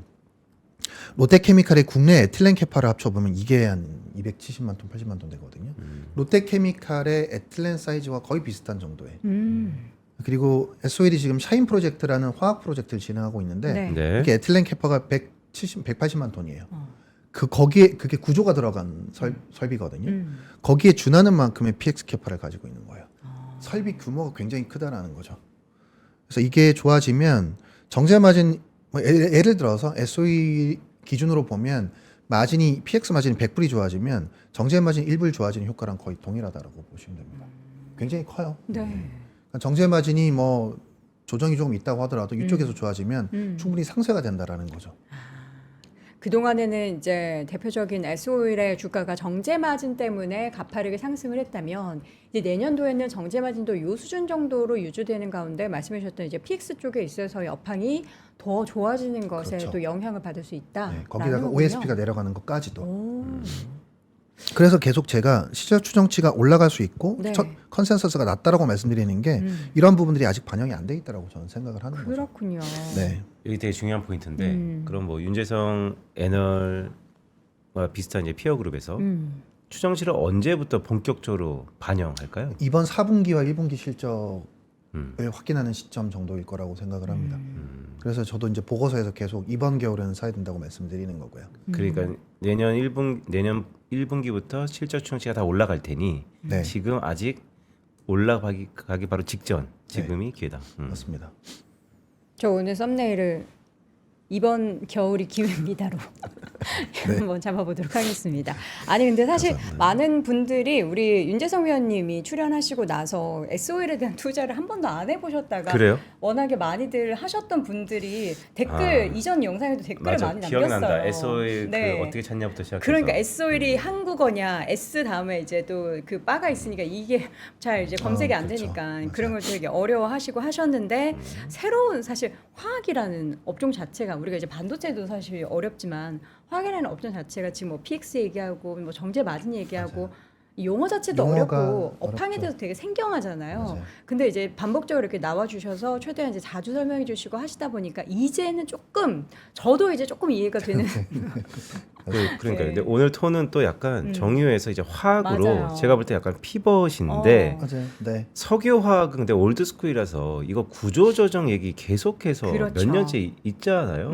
Speaker 3: 롯데케미칼의 국내 에틸렌 캐파를 합쳐보면 이게 한 270만 톤, 80만 톤 되거든요. 롯데케미칼의 에틸렌 사이즈와 거의 비슷한 정도에 그리고 SO일이 지금 샤인 프로젝트라는 화학 프로젝트를 진행하고 있는데
Speaker 1: 네.
Speaker 2: 네.
Speaker 3: 이게 에틸렌 캐파가 180만 톤이에요. 거기에 그게 구조가 들어간 설비거든요. 거기에 준하는 만큼의 PX 캐파를 가지고 있는 거예요. 설비 규모가 굉장히 크다라는 거죠. 그래서 이게 좋아지면 정제 마진 뭐 예를 들어서 SOE 기준으로 보면 마진이 PX 마진이 100불이 좋아지면 정제 마진 1불 좋아지는 효과랑 거의 동일하다라고 보시면 됩니다. 굉장히 커요.
Speaker 1: 네.
Speaker 3: 그러니까 정제 마진이 뭐 조정이 조금 있다고 하더라도 이쪽에서 좋아지면 충분히 상쇄가 된다라는 거죠.
Speaker 1: 그동안에는 이제 대표적인 S오일의 주가가 정제 마진 때문에 가파르게 상승을 했다면 이제 내년도에는 정제 마진도 요 수준 정도로 유지되는 가운데 말씀해 주셨던 이제 PX 쪽에 있어서 업황이 더 좋아지는 것에
Speaker 3: 그렇죠.
Speaker 1: 또 영향을 받을 수 있다.
Speaker 3: 네, 거기다가 OSP가 내려가는 것까지도.
Speaker 1: 오.
Speaker 3: 그래서 계속 제가 시장 추정치가 올라갈 수 있고
Speaker 1: 네.
Speaker 3: 컨센서스가 낮다라고 말씀드리는 게 이런 부분들이 아직 반영이 안 돼 있다라고 저는 생각을 하는 거죠.
Speaker 1: 그렇군요.
Speaker 3: 네.
Speaker 2: 여기 되게 중요한 포인트인데 그럼 뭐 윤재성 애널과 비슷한 이제 피어 그룹에서 추정치를 언제부터 본격적으로 반영할까요?
Speaker 3: 이번 4분기와 1분기 실적을 확인하는 시점 정도일 거라고 생각을 합니다. 그래서 저도 이제 보고서에서 계속 이번 겨울에는 사야 된다고 말씀드리는 거고요.
Speaker 2: 그러니까 내년 1분기부터 실적 추정치가 다 올라갈 테니
Speaker 3: 네.
Speaker 2: 지금 아직 올라가기 바로 직전 지금이 기회다.
Speaker 3: 맞습니다.
Speaker 1: 저 오늘 썸네일을 이번 겨울이 기회입니다로 한번 잡아보도록 하겠습니다. 아니 근데 사실 많은 분들이 우리 윤재성 위원님이 출연하시고 나서 SO일에 대한 투자를 한 번도 안 해보셨다가
Speaker 2: 그래요?
Speaker 1: 워낙에 많이들 하셨던 분들이 댓글 이전 영상에도 댓글을
Speaker 2: 맞아,
Speaker 1: 많이
Speaker 2: 기억이
Speaker 1: 남겼어요.
Speaker 2: 난다. SO일
Speaker 1: 네.
Speaker 2: 그 어떻게 찾냐부터 시작해서.
Speaker 1: 그러니까 S오일이 한국어냐 S 다음에 이제 또 그 바가 있으니까 이게 잘 이제 검색이 안
Speaker 3: 그렇죠.
Speaker 1: 되니까
Speaker 3: 맞아요.
Speaker 1: 그런 걸 되게 어려워하시고 하셨는데 새로운 사실 화학이라는 업종 자체가 우리가 이제 반도체도 사실 어렵지만 화학이라는 업종 자체가 지금 뭐 PX 얘기하고 뭐 정제 마진 얘기하고 이 용어 자체도
Speaker 3: 용어가
Speaker 1: 어렵고 업황에
Speaker 3: 어렵죠.
Speaker 1: 대해서 되게 생경하잖아요.
Speaker 3: 맞아요.
Speaker 1: 근데 이제 반복적으로 이렇게 나와 주셔서 최대한 이제 자주 설명해 주시고 하시다 보니까 이제는 조금 저도 이제 조금 이해가 되는
Speaker 2: 그러니까
Speaker 1: 네.
Speaker 2: 근데 오늘 톤은 또 약간 정유에서 이제 화학으로
Speaker 1: 맞아요.
Speaker 2: 제가 볼 때 약간 피벗인데
Speaker 3: 맞아요. 네.
Speaker 2: 석유화학은 근데 올드스쿨이라서 이거 구조조정 얘기 계속해서
Speaker 1: 그렇죠.
Speaker 2: 몇 년째 있잖아요.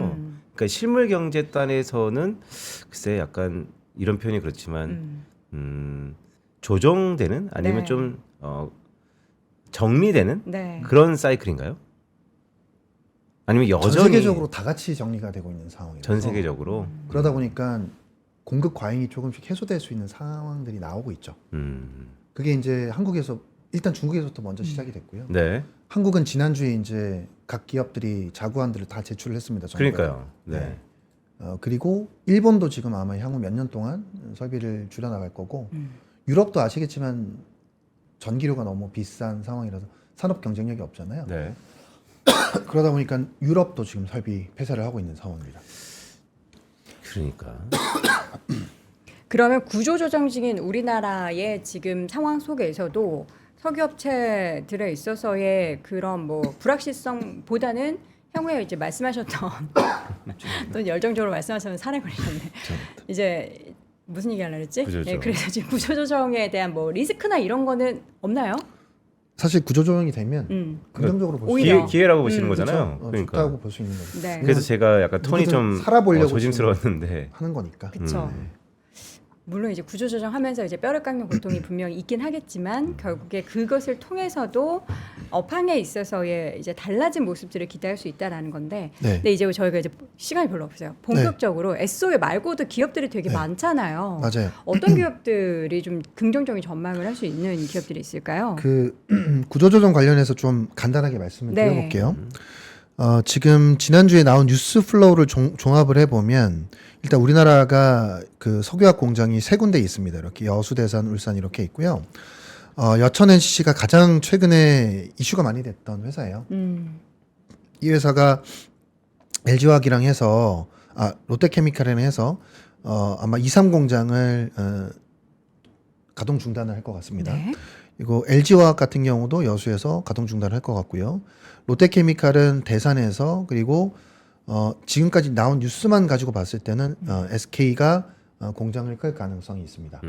Speaker 2: 그러니까 실물 경제단에서는 글쎄 약간 이런 표현이 그렇지만 조정되는 아니면
Speaker 1: 네.
Speaker 2: 좀 정리되는
Speaker 1: 네.
Speaker 2: 그런 사이클인가요? 아니면
Speaker 3: 전
Speaker 2: 여전히
Speaker 3: 세계적으로 다 같이 정리가 되고 있는 상황이에요.
Speaker 2: 전 세계적으로
Speaker 3: 그러다 보니까 공급 과잉이 조금씩 해소될 수 있는 상황들이 나오고 있죠. 그게 이제 한국에서 일단 중국에서부터 먼저 시작이 됐고요.
Speaker 2: 네.
Speaker 3: 한국은 지난주에 이제 각 기업들이 자구안들을 다 제출을 했습니다. 정부에.
Speaker 2: 그러니까요. 네.
Speaker 3: 그리고 일본도 지금 아마 향후 몇 년 동안 설비를 줄여나갈 거고 유럽도 아시겠지만 전기료가 너무 비싼 상황이라서 산업 경쟁력이 없잖아요.
Speaker 2: 네.
Speaker 3: 그러다 보니까 유럽도 지금 설비 폐쇄를 하고 있는 상황입니다.
Speaker 2: 그러니까
Speaker 1: 그러면 구조조정 중인 우리나라의 지금 상황 속에서도 석유업체들에 있어서의 그런 뭐 불확실성보다는 향후에 이제 말씀하셨던 또 열정적으로 말씀하시면 사례 걸리셨네. 이제 무슨 얘기 하려고 했지?
Speaker 2: 구조조정.
Speaker 1: 예, 그래서 지금 구조조정에 대한 뭐 리스크나 이런 거는 없나요?
Speaker 3: 사실 구조조정이 되면 긍정적으로 볼 수
Speaker 1: 오히려.
Speaker 3: 있는
Speaker 2: 기회라고 보시는
Speaker 3: 그렇죠?
Speaker 2: 거잖아요. 그러니까
Speaker 3: 좋다고 볼 수 있는 거죠.
Speaker 1: 네.
Speaker 2: 그래서 제가 약간 톤이
Speaker 3: 누구든
Speaker 2: 좀
Speaker 3: 살아보려고
Speaker 2: 조심스러웠는데
Speaker 3: 하는 거니까.
Speaker 1: 그렇죠. 물론 이제 구조조정하면서 이제 뼈를 깎는 고통이 분명히 있긴 하겠지만 결국에 그것을 통해서도 업황에 있어서의 이제 달라진 모습들을 기대할 수 있다라는 건데,
Speaker 3: 네.
Speaker 1: 근데 이제 저희가 이제 시간이 별로 없어요. 본격적으로 SOE 말고도 기업들이 되게
Speaker 3: 네.
Speaker 1: 많잖아요.
Speaker 3: 맞아요.
Speaker 1: 어떤 기업들이 좀 긍정적인 전망을 할 수 있는 기업들이 있을까요?
Speaker 3: 그 구조조정 관련해서 좀 간단하게 말씀을
Speaker 1: 네.
Speaker 3: 드려볼게요. 지금 지난주에 나온 뉴스 플로우를 종합을 해보면 일단 우리나라가 그 석유화학 공장이 세 군데 있습니다. 이렇게 여수, 대산, 울산 이렇게 있고요. 여천 NCC가 가장 최근에 이슈가 많이 됐던 회사예요. 이 회사가 LG화학이랑 해서 롯데케미칼이랑 해서 아마 2, 3 공장을 가동 중단을 할 것 같습니다.
Speaker 1: 네.
Speaker 3: 그리고 LG화학 같은 경우도 여수에서 가동 중단을 할 것 같고요. 롯데케미칼은 대산에서 그리고 지금까지 나온 뉴스만 가지고 봤을 때는 SK가 공장을 끌 가능성이 있습니다.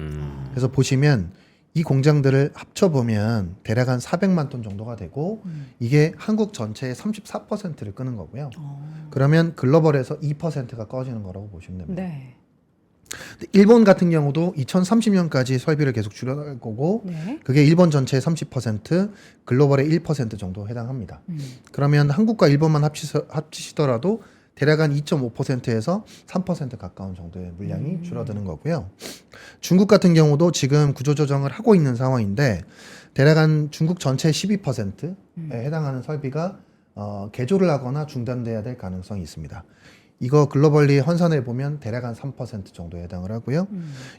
Speaker 3: 그래서 보시면 이 공장들을 합쳐보면 대략 한 400만 톤 정도가 되고 이게 한국 전체의 34%를 끄는 거고요. 그러면 글로벌에서 2%가 꺼지는 거라고 보시면 됩니다.
Speaker 1: 네.
Speaker 3: 일본 같은 경우도 2030년까지 설비를 계속 줄여나갈 거고
Speaker 1: 네.
Speaker 3: 그게 일본 전체의 30%, 글로벌의 1% 정도 해당합니다. 그러면 한국과 일본만 합치시더라도 대략 한 2.5%에서 3% 가까운 정도의 물량이 줄어드는 거고요. 중국 같은 경우도 지금 구조조정을 하고 있는 상황인데 대략 한 중국 전체의 12%에 해당하는 설비가 개조를 하거나 중단돼야 될 가능성이 있습니다. 이거 글로벌리 환산해 보면 대략 한 3% 정도에 해당을 하고요.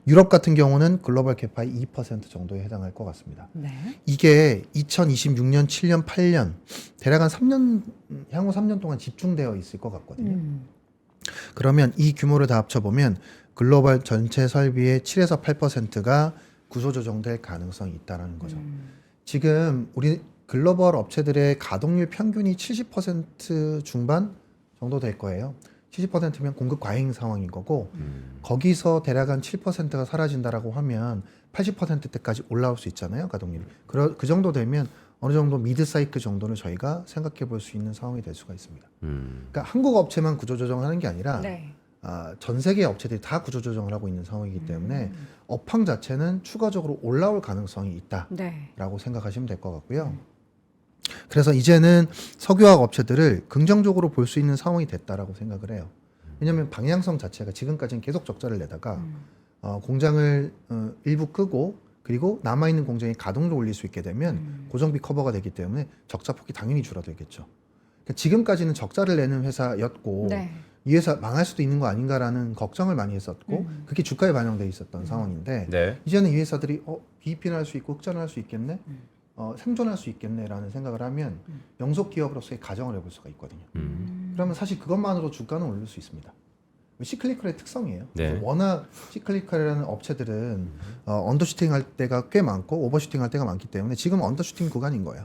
Speaker 3: 유럽 같은 경우는 글로벌 캐파의 2% 정도에 해당할 것 같습니다.
Speaker 1: 네.
Speaker 3: 이게 2026년, 7년, 8년 대략 한 3년 향후 3년 동안 집중되어 있을 것 같거든요. 그러면 이 규모를 다 합쳐 보면 글로벌 전체 설비의 7에서 8%가 구조 조정될 가능성이 있다라는 거죠. 지금 우리 글로벌 업체들의 가동률 평균이 70% 중반 정도 될 거예요. 70%면 공급 과잉 상황인 거고 거기서 대략 한 7%가 사라진다라고 하면 80%대까지 올라올 수 있잖아요, 가동률이. 그 정도 되면 어느 정도 미드 사이클 정도를 저희가 생각해 볼 수 있는 상황이 될 수가 있습니다. 그러니까 한국 업체만 구조조정하는 게 아니라
Speaker 1: 네.
Speaker 3: 전 세계 업체들이 다 구조조정을 하고 있는 상황이기 때문에 업황 자체는 추가적으로 올라올 가능성이 있다라고
Speaker 1: 네.
Speaker 3: 생각하시면 될 것 같고요. 그래서 이제는 석유화학 업체들을 긍정적으로 볼 수 있는 상황이 됐다라고 생각을 해요. 왜냐하면 방향성 자체가 지금까지는 계속 적자를 내다가 공장을 일부 끄고 그리고 남아있는 공장이 가동률을 올릴 수 있게 되면 고정비 커버가 되기 때문에 적자 폭이 당연히 줄어들겠죠. 그러니까 지금까지는 적자를 내는 회사였고
Speaker 1: 네.
Speaker 3: 이 회사 망할 수도 있는 거 아닌가라는 걱정을 많이 했었고 그게 주가에 반영돼 있었던 상황인데
Speaker 2: 네.
Speaker 3: 이제는 이 회사들이 BEP는 할 수 있고 흑자는 할 수 있겠네, 생존할 수 있겠네라는 생각을 하면 영속 기업으로서의 가정을 해볼 수가 있거든요. 그러면 사실 그것만으로 주가는 올릴 수 있습니다. 시클리컬의 특성이에요.
Speaker 2: 네.
Speaker 3: 워낙 시클리컬이라는 업체들은 언더슈팅 할 때가 꽤 많고 오버슈팅 할 때가 많기 때문에 지금 언더슈팅 구간인 거예요.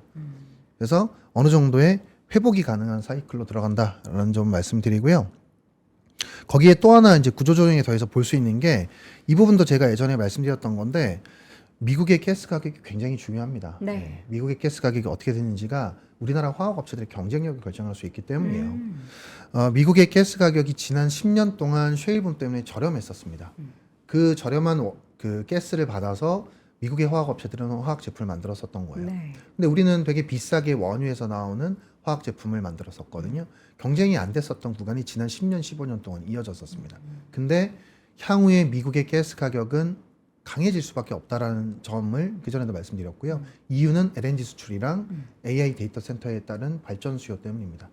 Speaker 3: 그래서 어느 정도의 회복이 가능한 사이클로 들어간다라는 점 말씀드리고요. 거기에 또 하나 이제 구조조정에 더해서 볼 수 있는 게 이 부분도 제가 예전에 말씀드렸던 건데 미국의 가스 가격이 굉장히 중요합니다.
Speaker 1: 네.
Speaker 3: 미국의 가스 가격이 어떻게 되는지가 우리나라 화학 업체들의 경쟁력을 결정할 수 있기 때문이에요. 미국의 가스 가격이 지난 10년 동안 셰일붐 때문에 저렴했었습니다. 그 저렴한 그 가스를 받아서 미국의 화학 업체들은 화학 제품을 만들었었던 거예요.
Speaker 1: 네.
Speaker 3: 근데 우리는 되게 비싸게 원유에서 나오는 화학 제품을 만들었었거든요. 경쟁이 안 됐었던 구간이 지난 10년, 15년 동안 이어졌었습니다. 근데 향후에 미국의 가스 가격은 강해질 수밖에 없다라는 점을 그전에도 말씀드렸고요. 이유는 LNG 수출이랑 AI 데이터 센터에 따른 발전 수요 때문입니다.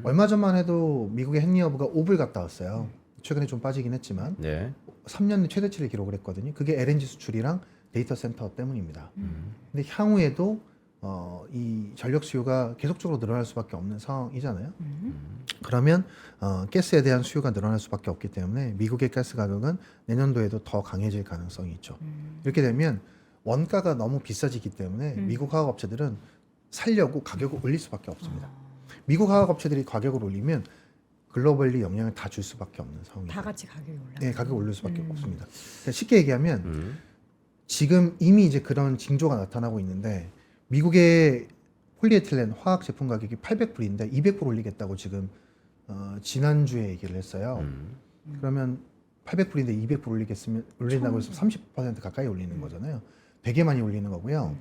Speaker 3: 얼마 전만 해도 미국의 헨리 허브가 5불 갔다 왔어요. 최근에 좀 빠지긴 했지만
Speaker 2: 네.
Speaker 3: 3년 최대치를 기록을 했거든요. 그게 LNG 수출이랑 데이터 센터 때문입니다. 근데 향후에도 이 전력 수요가 계속적으로 늘어날 수밖에 없는 상황이잖아요. 그러면 가스에 대한 수요가 늘어날 수밖에 없기 때문에 미국의 가스 가격은 내년도에도 더 강해질 가능성이 있죠. 이렇게 되면 원가가 너무 비싸지기 때문에 미국 화학 업체들은 살려고 가격을 올릴 수밖에 없습니다. 미국 화학 업체들이 가격을 올리면 글로벌리 영향을 다 줄 수밖에 없는 상황입니다.
Speaker 1: 다 같이 가격이 올라.
Speaker 3: 네, 가격 올릴 수밖에 없습니다. 그러니까 쉽게 얘기하면 지금 이미 이제 그런 징조가 나타나고 있는데 미국의 폴리에틸렌 화학 제품 가격이 800불인데 200불 올리겠다고 지금 지난주에 얘기를 했어요. 그러면 800불인데 200불 올린다고 해서 30% 가까이 올리는 거잖아요. 되게 많이 올리는 거고요.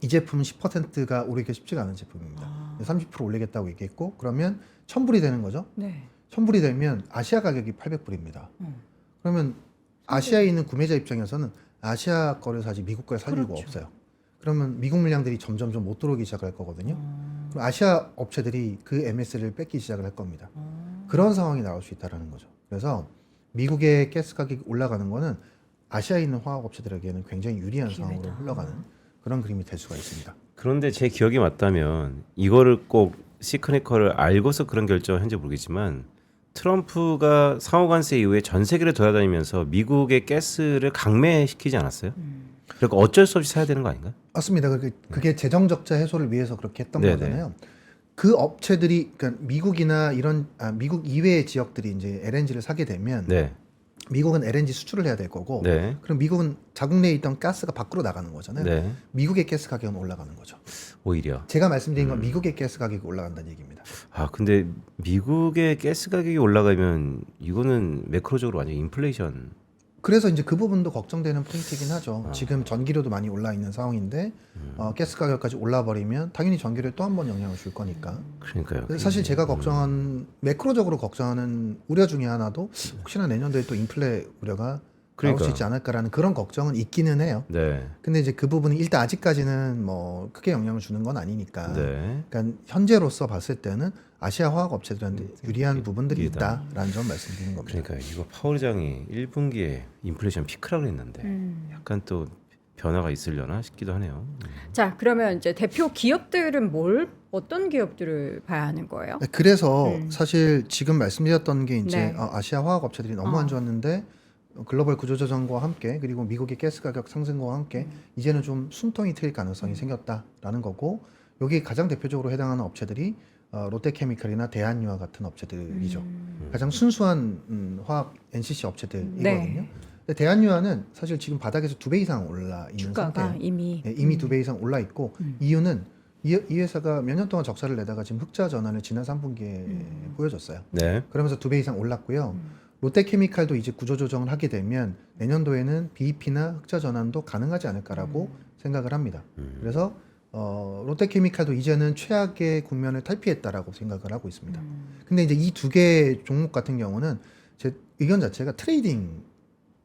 Speaker 3: 이 제품은 10%가 오르기가 쉽지가 않은 제품입니다. 30% 올리겠다고 얘기했고 그러면 1000불이 되는 거죠.
Speaker 1: 네.
Speaker 3: 1000불이 되면 아시아 가격이 800불입니다. 그러면 아시아에 있는 구매자 입장에서는 아시아 거를 사지 미국 거를 살 이유가
Speaker 1: 그렇죠.
Speaker 3: 없어요. 그러면 미국 물량들이 점점점 못 들어오기 시작할 거거든요. 그럼 아시아 업체들이 그 MS를 뺏기 시작을 할 겁니다. 그런 상황이 나올 수 있다는 거죠. 그래서 미국의 가스 가격이 올라가는 거는 아시아에 있는 화학 업체들에게는 굉장히 유리한
Speaker 1: 기회다.
Speaker 3: 상황으로 흘러가는 그런 그림이 될 수가 있습니다.
Speaker 2: 그런데 제 기억이 맞다면 이거를 꼭 시크니커를 알고서 그런 결정을 한지 모르겠지만 트럼프가 상호관세 이후에 전 세계를 돌아다니면서 미국의 가스를 강매시키지 않았어요? 그러니까 어쩔 수 없이 사야 되는 거 아닌가?
Speaker 3: 맞습니다. 그게 재정 적자 해소를 위해서 그렇게 했던
Speaker 2: 네네.
Speaker 3: 거잖아요. 그 업체들이 그러니까 미국이나 이런 미국 이외의 지역들이 이제 LNG를 사게 되면
Speaker 2: 네.
Speaker 3: 미국은 LNG 수출을 해야 될 거고
Speaker 2: 네.
Speaker 3: 그럼 미국은 자국 내에 있던 가스가 밖으로 나가는 거잖아요.
Speaker 2: 네.
Speaker 3: 미국의 가스 가격은 올라가는 거죠.
Speaker 2: 오히려.
Speaker 3: 제가 말씀드린 건 미국의 가스 가격이 올라간다는 얘기입니다.
Speaker 2: 아 근데 미국의 가스 가격이 올라가면 이거는 매크로적으로 완전 인플레이션.
Speaker 3: 그래서 이제 그 부분도 걱정되는 포인트이긴 하죠. 지금 전기료도 많이 올라 있는 상황인데 가스 가격까지 올라 버리면 당연히 전기료에 또 한 번 영향을 줄 거니까.
Speaker 2: 그러니까요.
Speaker 3: 그래서 사실 제가 걱정한 매크로적으로 걱정하는 우려 중에 하나도 혹시나 내년도에 또 인플레 우려가 나올
Speaker 2: 그러니까요.
Speaker 3: 수 있지 않을까라는 그런 걱정은 있기는 해요.
Speaker 2: 네.
Speaker 3: 근데 이제 그 부분은 일단 아직까지는 뭐 크게 영향을 주는 건 아니니까.
Speaker 2: 네.
Speaker 3: 그러니까 현재로서 봤을 때는 아시아 화학 업체들한테 유리한 부분들이
Speaker 2: 이다.
Speaker 3: 있다라는 점 말씀드리는 겁니다.
Speaker 2: 그러니까 이거 파월 의장이 1분기에 인플레이션 피크라고 했는데 약간 또 변화가 있으려나 싶기도 하네요.
Speaker 1: 자, 그러면 이제 대표 기업들은 어떤 기업들을 봐야 하는 거예요?
Speaker 3: 네, 그래서 사실 지금 말씀드렸던 게 이제
Speaker 1: 네.
Speaker 3: 아시아 화학 업체들이 너무 안 좋았는데 글로벌 구조조정과 함께 그리고 미국의 가스 가격 상승과 함께 이제는 좀 숨통이 트일 가능성이 생겼다라는 거고 여기 가장 대표적으로 해당하는 업체들이 롯데케미칼이나 대한유화 같은 업체들이죠. 가장 순수한 화학 NCC 업체들이거든요.
Speaker 1: 네.
Speaker 3: 근데 대한유화는 사실 지금 바닥에서 2배 이상 올라 있는
Speaker 1: 주가가
Speaker 3: 상태예요.
Speaker 1: 이미
Speaker 3: 네, 이미 2배 이상 올라 있고 이유는 이 회사가 몇 년 동안 적자를 내다가 지금 흑자 전환을 지난 3분기에 보여줬어요.
Speaker 2: 네.
Speaker 3: 그러면서 2배 이상 올랐고요. 롯데케미칼도 이제 구조조정을 하게 되면 내년도에는 BEP나 흑자 전환도 가능하지 않을까라고 생각을 합니다. 그래서 롯데케미칼도 이제는 최악의 국면을 탈피했다라고 생각을 하고 있습니다. 근데 이제 이 두 개 종목 같은 경우는 제 의견 자체가 트레이딩을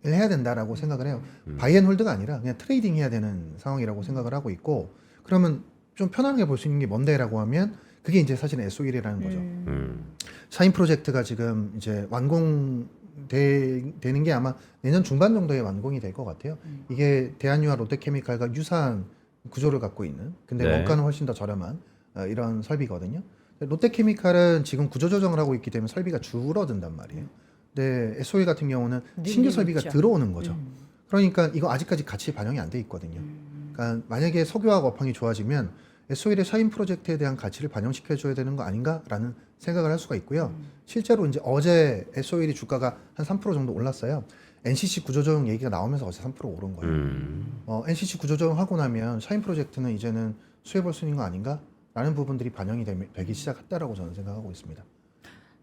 Speaker 3: 해야 된다라고 생각을 해요. 바이앤홀드가 아니라 그냥 트레이딩 해야 되는 상황이라고 생각을 하고 있고 그러면 좀 편안하게 볼 수 있는 게 뭔데라고 하면 그게 이제 사실은 SOL이라는 거죠. 샤인 프로젝트가 지금 이제 되는 게 아마 내년 중반 정도에 완공이 될 것 같아요. 이게 대한유화 롯데케미칼과 유사한 구조를 갖고 있는 근데
Speaker 2: 네.
Speaker 3: 원가는 훨씬 더 저렴한 이런 설비거든요. 롯데케미칼은 지금 구조조정을 하고 있기 때문에 설비가 줄어든단 말이에요. 근데 SOE 같은 경우는 신규 설비가
Speaker 1: 있죠.
Speaker 3: 들어오는 거죠. 그러니까 이거 아직까지 가치 반영이 안 돼 있거든요. 그러니까 만약에 석유화학 업황이 좋아지면 SOE의 샤인 프로젝트에 대한 가치를 반영시켜줘야 되는 거 아닌가라는 생각을 할 수가 있고요. 실제로 이제 어제 SOE 주가가 한 3% 정도 올랐어요. NCC 구조조정 얘기가 나오면서 어제 3% 오른 거예요. NCC 구조조정 하고 나면 샤인 프로젝트는 이제는 수혜볼 수 있는 거 아닌가라는 부분들이 반영이 되기 시작했다라고 저는 생각하고 있습니다.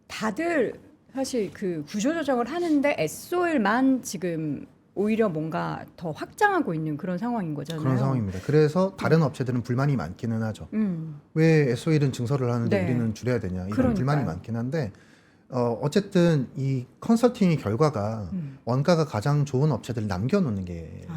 Speaker 1: 다들 사실 그 구조조정을 하는데 SOL만 지금 오히려 뭔가 더 확장하고 있는 그런 상황인 거잖아요.
Speaker 3: 그런 상황입니다. 그래서 다른 업체들은 불만이 많기는 하죠. 왜 SO일은 증설을 하는데
Speaker 1: 네.
Speaker 3: 우리는 줄여야 되냐 이런
Speaker 1: 그러니까요.
Speaker 3: 불만이 많긴 한데 어쨌든 이 컨설팅의 결과가 원가가 가장 좋은 업체들을 남겨놓는 게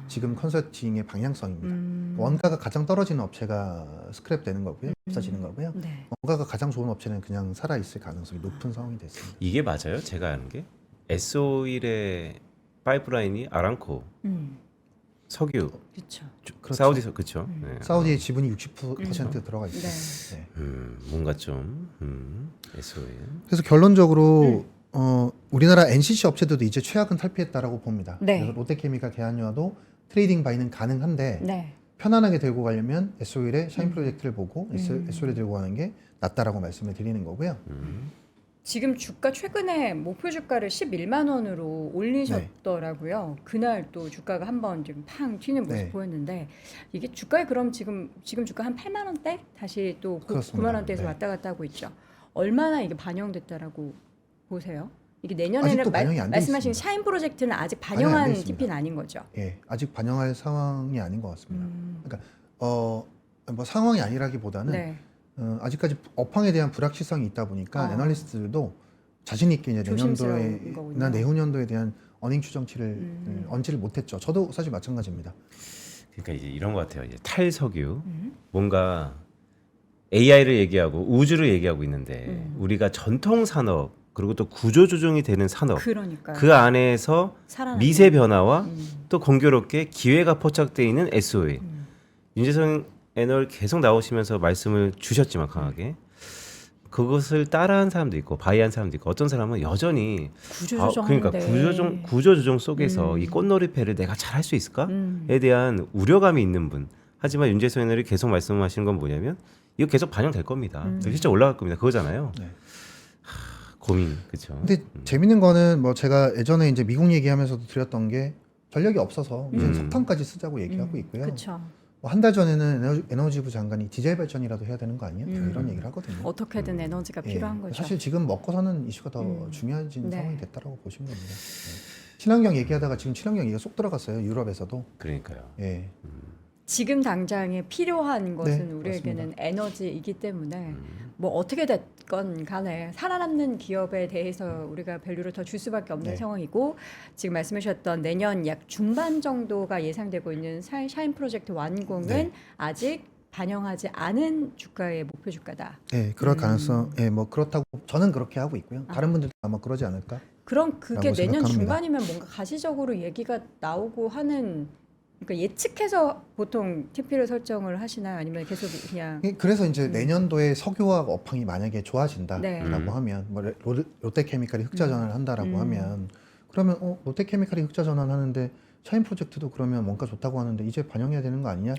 Speaker 3: 지금 컨설팅의 방향성입니다. 원가가 가장 떨어지는 업체가 스크랩되는 거고요. 없어지는 거고요.
Speaker 1: 네.
Speaker 3: 원가가 가장 좋은 업체는 그냥 살아있을 가능성이 높은 상황이 됐습니다.
Speaker 2: 이게 맞아요? 제가 아는 게 S-오일의 파이프라인이 아람코, 석유,
Speaker 1: 그렇죠.
Speaker 3: 그렇죠.
Speaker 2: 사우디서 그렇죠. 네.
Speaker 3: 사우디의 지분이 60% 들어가 있어요.
Speaker 1: 네.
Speaker 3: 네.
Speaker 2: 뭔가 좀 S-오일.
Speaker 3: 그래서 결론적으로 우리나라 NCC 업체들도 이제 최악은 탈피했다라고 봅니다.
Speaker 1: 네.
Speaker 3: 그래서 롯데케미칼, 대한유화도 트레이딩 바이는 가능한데
Speaker 1: 네.
Speaker 3: 편안하게 들고 가려면 SO일의 샤인 프로젝트를 보고 SO일에 들고 가는 게 낫다라고 말씀을 드리는 거고요.
Speaker 1: 지금 주가 최근에 목표 주가를 11만 원으로 올리셨더라고요. 그날 또 주가가 한번 지금 팡 튀는 모습
Speaker 3: 네.
Speaker 1: 보였는데 이게 주가에 그럼 지금 주가 한 8만 원대 다시 또
Speaker 3: 그렇습니다.
Speaker 1: 9만 원대에서
Speaker 3: 네.
Speaker 1: 왔다 갔다 하고 있죠. 얼마나 이게 반영됐다라고 보세요? 이게 내년에는
Speaker 3: 아직도 반영이 안돼
Speaker 1: 말씀하신
Speaker 3: 있습니다.
Speaker 1: 샤인 프로젝트는 아직
Speaker 3: 반영이 안
Speaker 1: 반영한
Speaker 3: 돼 있습니다.
Speaker 1: TP는 아닌 거죠.
Speaker 3: 예, 아직 반영할 상황이 아닌 것 같습니다. 그러니까 뭐 상황이 아니라기보다는
Speaker 1: 네.
Speaker 3: 아직까지 업황에 대한 불확실성이 있다 보니까 애널리스트들도 자신 있게 이제
Speaker 1: 조심스러운
Speaker 3: 내년도에나
Speaker 1: 거군요.
Speaker 3: 내후년도에 대한 어닝 추정치를 얹지를 못했죠. 저도 사실 마찬가지입니다.
Speaker 2: 그러니까 이제 이런 것 같아요. 이제 탈석유 뭔가 AI를 얘기하고 우주를 얘기하고 있는데 우리가 전통 산업 그리고 또 구조 조정이 되는 산업
Speaker 1: 그러니까요.
Speaker 2: 그 안에서
Speaker 1: 살아남는.
Speaker 2: 미세 변화와 또 공교롭게 기회가 포착되어 있는 S-오일. 윤재성 애널 계속 나오시면서 말씀을 주셨지만 강하게 그것을 따라한 사람도 있고 바이한 사람도 있고 어떤 사람은 여전히
Speaker 1: 구조조정하는데
Speaker 2: 그러니까 구조조정 속에서 이 꽃놀이패를 내가 잘 할 수 있을까에 대한 우려감이 있는 분. 하지만 윤재성 애널이 계속 말씀하시는 건 뭐냐면 이거 계속 반영될 겁니다. 실제 올라갈 겁니다. 그거잖아요.
Speaker 3: 네.
Speaker 2: 고민 그렇죠.
Speaker 3: 근데 재밌는 거는 뭐 제가 예전에 이제 미국 얘기하면서도 드렸던 게 전력이 없어서 이제 석탄까지 쓰자고 얘기하고 있고요.
Speaker 1: 그렇죠.
Speaker 3: 뭐 한 달 전에는 에너지부 장관이 디젤 발전이라도 해야 되는 거 아니야? 이런 얘기를 하거든요.
Speaker 1: 어떻게든 에너지가
Speaker 3: 예,
Speaker 1: 필요한 거죠.
Speaker 3: 사실 지금 먹고 사는 이슈가 더 중요해진
Speaker 1: 네.
Speaker 3: 상황이 됐다라고 보시면 됩니다. 네. 친환경 얘기하다가 지금 친환경 얘기가 쏙 들어갔어요. 유럽에서도.
Speaker 2: 그러니까요.
Speaker 3: 예.
Speaker 1: 지금 당장에 필요한 것은
Speaker 3: 네,
Speaker 1: 우리에게는
Speaker 3: 맞습니다.
Speaker 1: 에너지이기 때문에 뭐 어떻게 됐건 간에 살아남는 기업에 대해서 우리가 밸류를 더 줄 수밖에 없는
Speaker 3: 네.
Speaker 1: 상황이고 지금 말씀해 주셨던 내년 약 중반 정도가 예상되고 있는 샤인 프로젝트 완공은
Speaker 3: 네.
Speaker 1: 아직 반영하지 않은 주가의 목표 주가다.
Speaker 3: 예, 그럴 가능성, 예, 뭐 그렇다고 저는 그렇게 하고 있고요. 다른 분들도 아마 그러지 않을까?
Speaker 1: 그럼 그게
Speaker 3: 라고
Speaker 1: 내년
Speaker 3: 생각합니다.
Speaker 1: 중반이면 뭔가 가시적으로 얘기가 나오고 하는 그러니까 예측해서 보통 TP를 설정을 하시나요? 아니면 계속 그냥
Speaker 3: 예, 그래서 이제 내년도에 석유화학 업황이 만약에 좋아진다라고
Speaker 1: 네.
Speaker 3: 하면 뭐 롯데케미칼이 흑자 전환을 한다라고 하면 그러면 롯데케미칼이 흑자 전환하는데 샤인 프로젝트도 그러면 원가 좋다고 하는데 이제 반영해야 되는 거 아니냐?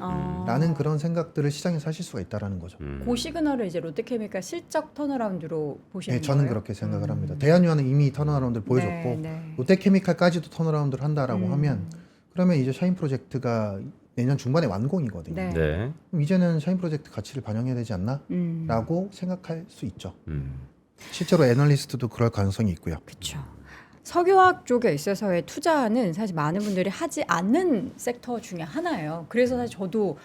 Speaker 3: 라는 그런 생각들을 시장에서 하실 수가 있다라는 거죠.
Speaker 1: 그 시그널을 이제 롯데케미칼 실적 턴어라운드로 보시는
Speaker 3: 예, 저는
Speaker 1: 거예요?
Speaker 3: 그렇게 생각을 합니다. 대한유화는 이미 턴어라운드를 보여줬고
Speaker 1: 네, 네.
Speaker 3: 롯데케미칼까지도 턴어라운드를 한다라고 하면 그러면 이제 샤인 프로젝트가 내년 중반에 완공이거든요.
Speaker 1: 네.
Speaker 2: 네.
Speaker 3: 그럼 이제는 샤인 프로젝트 가치를 반영해야 되지 않나?
Speaker 1: 음.
Speaker 3: 라고 생각할 수 있죠. 실제로 애널리스트도 그럴 가능성이 있고요.
Speaker 1: 그렇죠. 석유화학 쪽에 있어서의 투자는 사실 많은 분들이 하지 않는 섹터 중에 하나예요. 그래서 사실 저도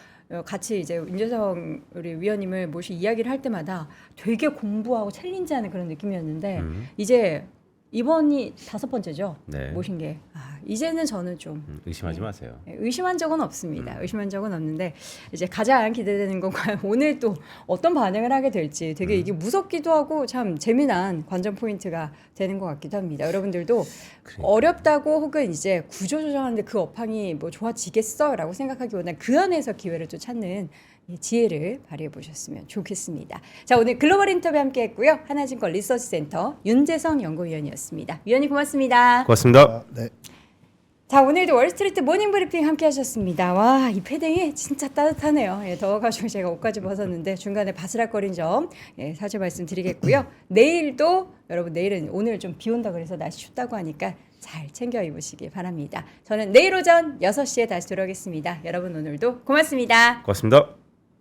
Speaker 1: 같이 이제 윤재성 우리 위원님을 모시 이야기를 할 때마다 되게 공부하고 챌린지하는 그런 느낌이었는데 이제 이번이 5번째죠.
Speaker 2: 네.
Speaker 1: 모신 게 이제는 저는 좀
Speaker 2: 의심하지 마세요.
Speaker 1: 의심한 적은 없습니다. 의심한 적은 없는데 이제 가장 기대되는 건 과연 오늘 또 어떤 반응을 하게 될지 되게 이게 무섭기도 하고 참 재미난 관전 포인트가 되는 것 같기도 합니다. 여러분들도 어렵다고 혹은 이제 구조 조정하는데 그 업황이 뭐 좋아지겠어라고 생각하기보다는 그 안에서 기회를 또 찾는 이 지혜를 발휘해 보셨으면 좋겠습니다. 자, 오늘 글로벌 인터뷰 함께 했고요. 하나증권 리서치센터 윤재성 연구위원이었습니다. 위원님 고맙습니다.
Speaker 2: 고맙습니다.
Speaker 3: 네.
Speaker 1: 자, 오늘도 월스트리트 모닝 브리핑 함께 하셨습니다. 와, 이 패딩이 진짜 따뜻하네요. 예, 더워가지고 제가 옷까지 벗었는데 중간에 바스락거린 점 사죄 말씀드리겠고요. 내일도 여러분 내일은 오늘 좀 비 온다 그래서 날씨 춥다고 하니까 잘 챙겨 입으시기 바랍니다. 저는 내일 오전 6시에 다시 돌아오겠습니다. 여러분 오늘도 고맙습니다.
Speaker 2: 고맙습니다.